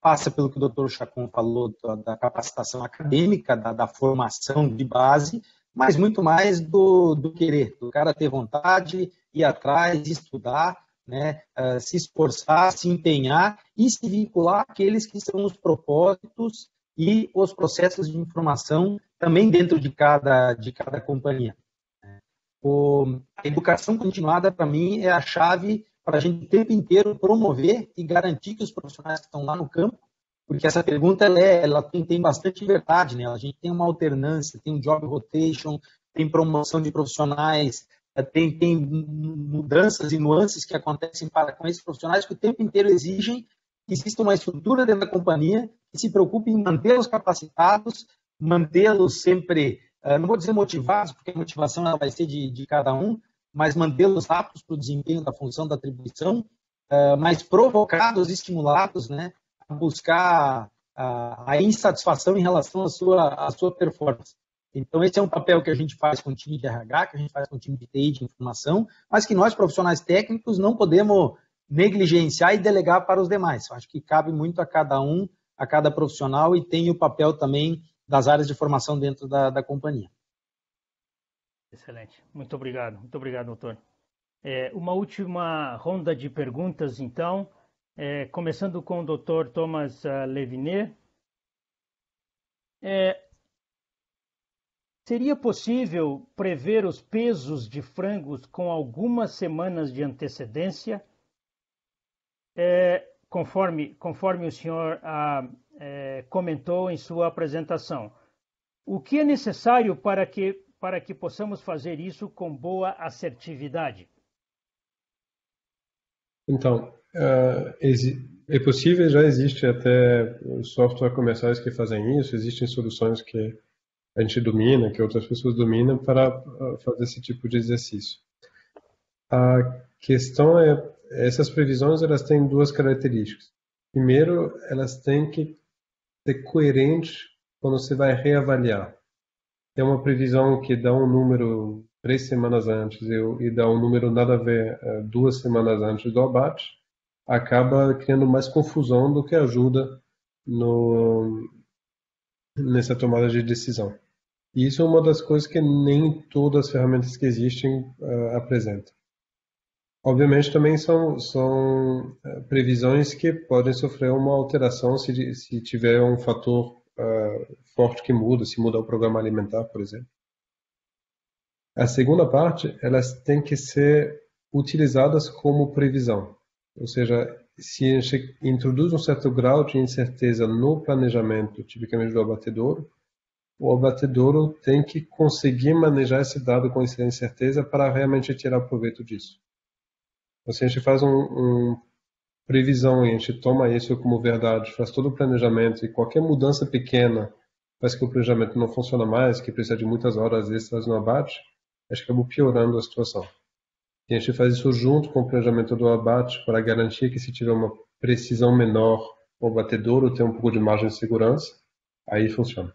Passa pelo que o doutor Chacon falou, da capacitação acadêmica, da formação de base, mas muito mais do querer, do cara ter vontade, ir atrás, estudar, né, se esforçar, se empenhar e se vincular àqueles que são os propósitos e os processos de informação também dentro de cada companhia. A educação continuada, para mim, é a chave para a gente o tempo inteiro promover e garantir que os profissionais que estão lá no campo, porque essa pergunta ela tem bastante verdade, né? A gente tem uma alternância, tem um job rotation, tem promoção de profissionais, tem mudanças e nuances que acontecem com esses profissionais que o tempo inteiro exigem que exista uma estrutura dentro da companhia que se preocupe em mantê-los capacitados, mantê-los sempre, não vou dizer motivados, porque a motivação ela vai ser de cada um, mas mantê-los aptos para o desempenho da função da atribuição, mas provocados, estimulados, né, a buscar a insatisfação em relação à sua performance. Então, esse é um papel que a gente faz com o time de RH, que a gente faz com o time de TI, de informação, mas que nós, profissionais técnicos, não podemos negligenciar e delegar para os demais. Eu acho que cabe muito a cada um, a cada profissional, e tem o papel também das áreas de formação dentro da companhia. Excelente. Muito obrigado, doutor. Uma última ronda de perguntas, então, começando com o doutor Thomas Levinet. Seria possível prever os pesos de frangos com algumas semanas de antecedência? Conforme o senhor comentou em sua apresentação. O que é necessário para que possamos fazer isso com boa assertividade? Então, é possível, já existe até software comerciais que fazem isso, existem soluções que a gente domina, que outras pessoas dominam para fazer esse tipo de exercício. A questão essas previsões elas têm duas características. Primeiro, elas têm que ser coerentes quando você vai reavaliar. Tem uma previsão que dá um número 3 semanas antes e dá um número nada a ver 2 semanas antes do abate, acaba criando mais confusão do que ajuda nessa tomada de decisão. E isso é uma das coisas que nem todas as ferramentas que existem apresentam. Obviamente também são previsões que podem sofrer uma alteração se tiver um fator forte que muda, se mudar o programa alimentar, por exemplo. A segunda parte, elas têm que ser utilizadas como previsão. Ou seja, se a gente introduz um certo grau de incerteza no planejamento, tipicamente do abatedouro, o abatedouro tem que conseguir manejar esse dado com essa incerteza para realmente tirar proveito disso. Então, se a gente faz uma previsão e a gente toma isso como verdade, faz todo o planejamento e qualquer mudança pequena faz que o planejamento não funciona mais, que precisa de muitas horas extras no abate, a gente acaba piorando a situação. E a gente faz isso junto com o planejamento do abate para garantir que se tiver uma precisão menor, o abatedouro tem um pouco de margem de segurança, aí funciona.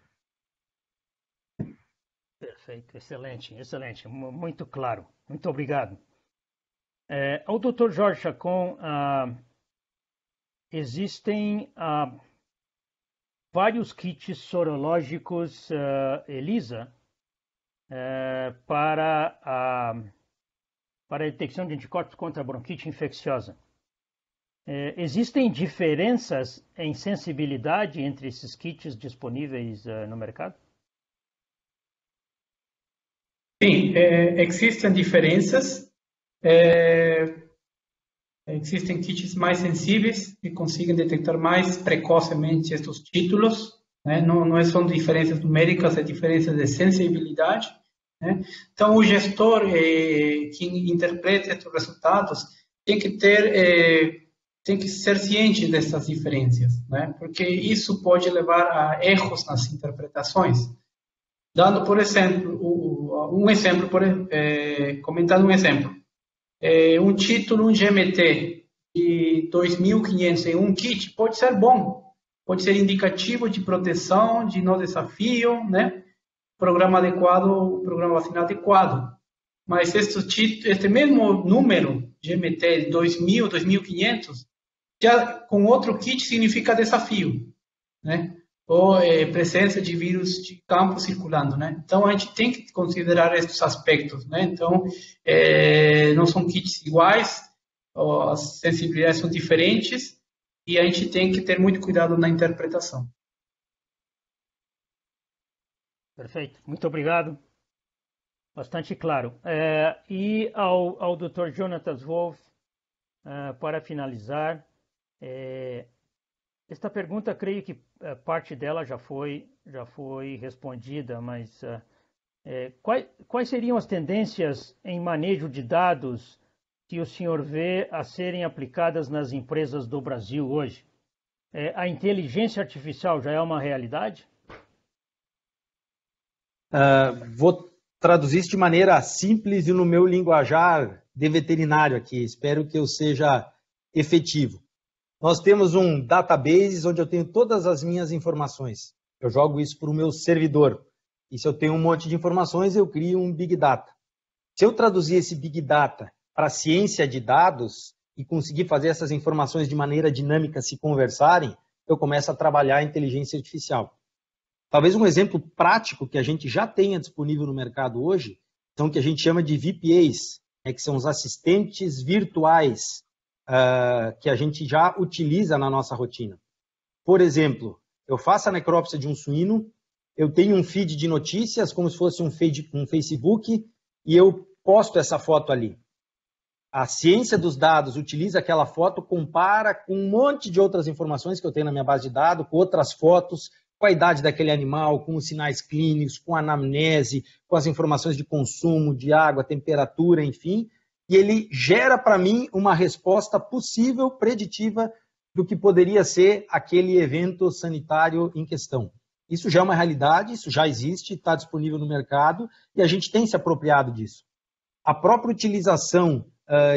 Perfeito, excelente, muito claro. Muito obrigado. Ao Dr. Jorge Chacon, existem vários kits sorológicos ELISA para a detecção de anticorpos contra a bronquite infecciosa. Existem diferenças em sensibilidade entre esses kits disponíveis no mercado? Sim, existem diferenças. Existem kits mais sensíveis que conseguem detectar mais precocemente estes títulos, né? Não são diferenças numéricas, é diferenças de sensibilidade, né? Então, o gestor que interpreta esses resultados tem que ser ciente dessas diferenças, né? Porque isso pode levar a erros nas interpretações. Dando, por exemplo, comentando um exemplo, um título, um GMT de 2.500 em um kit pode ser bom, pode ser indicativo de proteção, de não desafio, né? Programa adequado, programa vacinal adequado. Mas este mesmo número, GMT de 2.000, 2.500, já com outro kit significa desafio, né? Ou presença de vírus de campo circulando, né? Então, a gente tem que considerar esses aspectos, né? Então, não são kits iguais, as sensibilidades são diferentes e a gente tem que ter muito cuidado na interpretação. Perfeito, muito obrigado. Bastante claro. E ao Dr. Jonatas Wolff, para finalizar, esta pergunta, creio que parte dela já foi respondida, mas quais seriam as tendências em manejo de dados que o senhor vê a serem aplicadas nas empresas do Brasil hoje? A inteligência artificial já é uma realidade? Vou traduzir isso de maneira simples e no meu linguajar de veterinário aqui. Espero que eu seja efetivo. Nós temos um database onde eu tenho todas as minhas informações. Eu jogo isso para o meu servidor. E se eu tenho um monte de informações, eu crio um Big Data. Se eu traduzir esse Big Data para a ciência de dados e conseguir fazer essas informações de maneira dinâmica se conversarem, eu começo a trabalhar a inteligência artificial. Talvez um exemplo prático que a gente já tenha disponível no mercado hoje são o que a gente chama de VPAs, que são os assistentes virtuais que a gente já utiliza na nossa rotina. Por exemplo, eu faço a necrópsia de um suíno, eu tenho um feed de notícias, como se fosse um Facebook, e eu posto essa foto ali. A ciência dos dados utiliza aquela foto, compara com um monte de outras informações que eu tenho na minha base de dados, com outras fotos, com a idade daquele animal, com os sinais clínicos, com a anamnese, com as informações de consumo, de água, temperatura, enfim, e ele gera para mim uma resposta possível, preditiva, do que poderia ser aquele evento sanitário em questão. Isso já é uma realidade, isso já existe, está disponível no mercado e a gente tem se apropriado disso. A própria utilização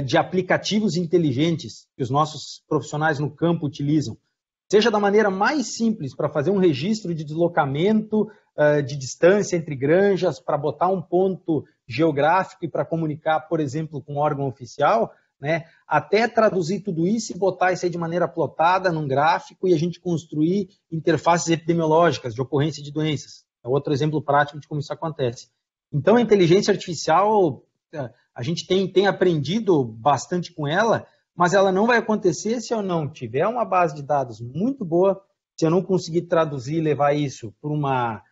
de aplicativos inteligentes que os nossos profissionais no campo utilizam, seja da maneira mais simples para fazer um registro de deslocamento, de distância entre granjas, para botar um ponto geográfico e para comunicar, por exemplo, com um órgão oficial, né, até traduzir tudo isso e botar isso aí de maneira plotada num gráfico e a gente construir interfaces epidemiológicas de ocorrência de doenças. É outro exemplo prático de como isso acontece. Então, a inteligência artificial, a gente tem aprendido bastante com ela, mas ela não vai acontecer se eu não tiver uma base de dados muito boa, se eu não conseguir traduzir e levar isso para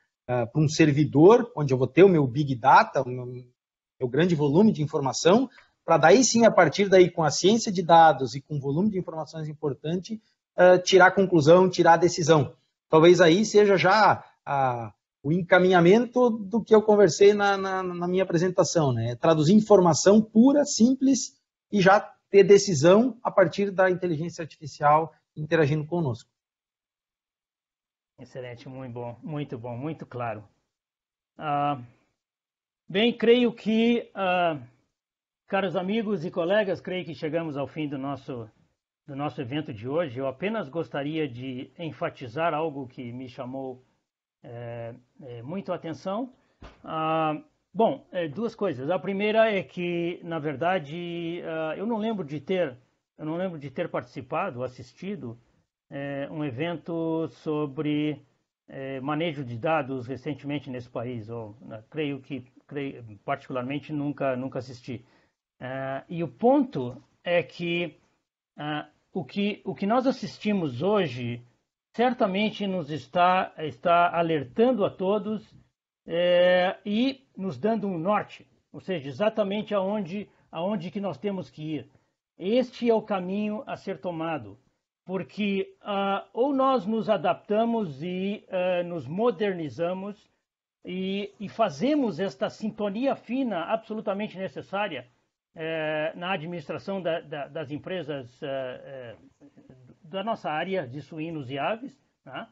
um servidor, onde eu vou ter o meu Big Data, o meu grande volume de informação, para daí sim, a partir daí, com a ciência de dados e com o volume de informações importante, tirar a conclusão, tirar a decisão. Talvez aí seja já o encaminhamento do que eu conversei na minha apresentação, né? Traduzir informação pura, simples e já ter decisão a partir da inteligência artificial interagindo conosco. Excelente, muito bom, muito claro. Bem, creio que, caros amigos e colegas, creio que chegamos ao fim do nosso evento de hoje. Eu apenas gostaria de enfatizar algo que me chamou muito a atenção. Bom, duas coisas. A primeira é que, na verdade, eu não lembro de ter participado, assistido um evento sobre manejo de dados recentemente nesse país, ou creio particularmente nunca assisti. E o ponto é que o que nós assistimos hoje certamente nos está alertando a todos e nos dando um norte, ou seja, exatamente aonde que nós temos que ir. Este é o caminho a ser tomado, porque ou nós nos adaptamos e nos modernizamos e fazemos esta sintonia fina absolutamente necessária na administração das empresas da nossa área de suínos e aves, tá?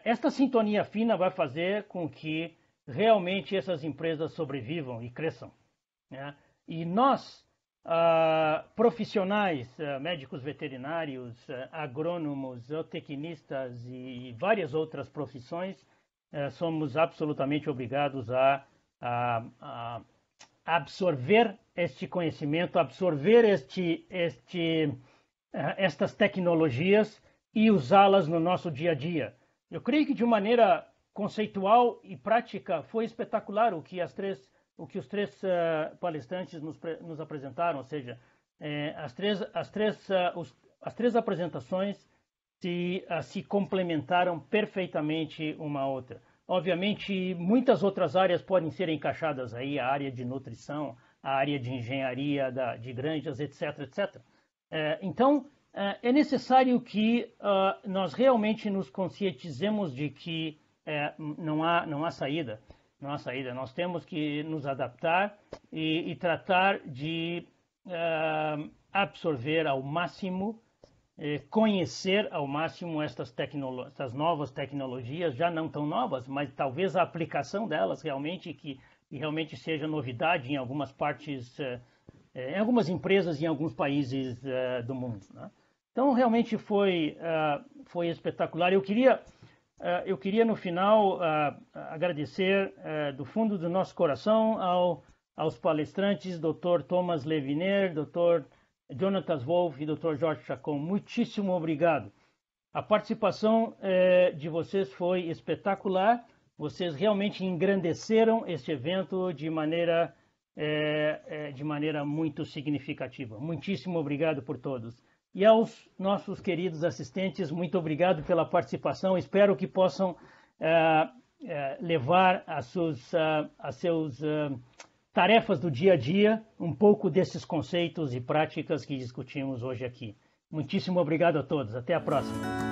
Esta sintonia fina vai fazer com que realmente essas empresas sobrevivam e cresçam, né? E nós, profissionais, médicos veterinários, agrônomos, zootecnistas e várias outras profissões, somos absolutamente obrigados a absorver este conhecimento, absorver estas tecnologias e usá-las no nosso dia a dia. Eu creio que de maneira conceitual e prática foi espetacular o que os três palestrantes nos apresentaram, ou seja, as três apresentações se complementaram perfeitamente uma à outra. Obviamente, muitas outras áreas podem ser encaixadas aí, a área de nutrição, a área de engenharia, de granjas, etc, etc. Então, é necessário que nós realmente nos conscientizemos de que não há saída. Não há saída. Nós temos que nos adaptar e tratar de absorver ao máximo, conhecer ao máximo estas novas tecnologias, já não tão novas, mas talvez a aplicação delas realmente realmente seja novidade em algumas partes, em algumas empresas e em alguns países do mundo, né? Então realmente foi espetacular. Eu queria no final agradecer do fundo do nosso coração aos palestrantes, Dr. Thomas Leviner, Dr. Jonathan Wolf e Dr. Jorge Chacon. Muitíssimo obrigado. A participação de vocês foi espetacular. Vocês realmente engrandeceram este evento de maneira muito significativa. Muitíssimo obrigado por todos. E aos nossos queridos assistentes, muito obrigado pela participação. Espero que possam levar às seus tarefas do dia a dia um pouco desses conceitos e práticas que discutimos hoje aqui. Muitíssimo obrigado a todos. Até a próxima.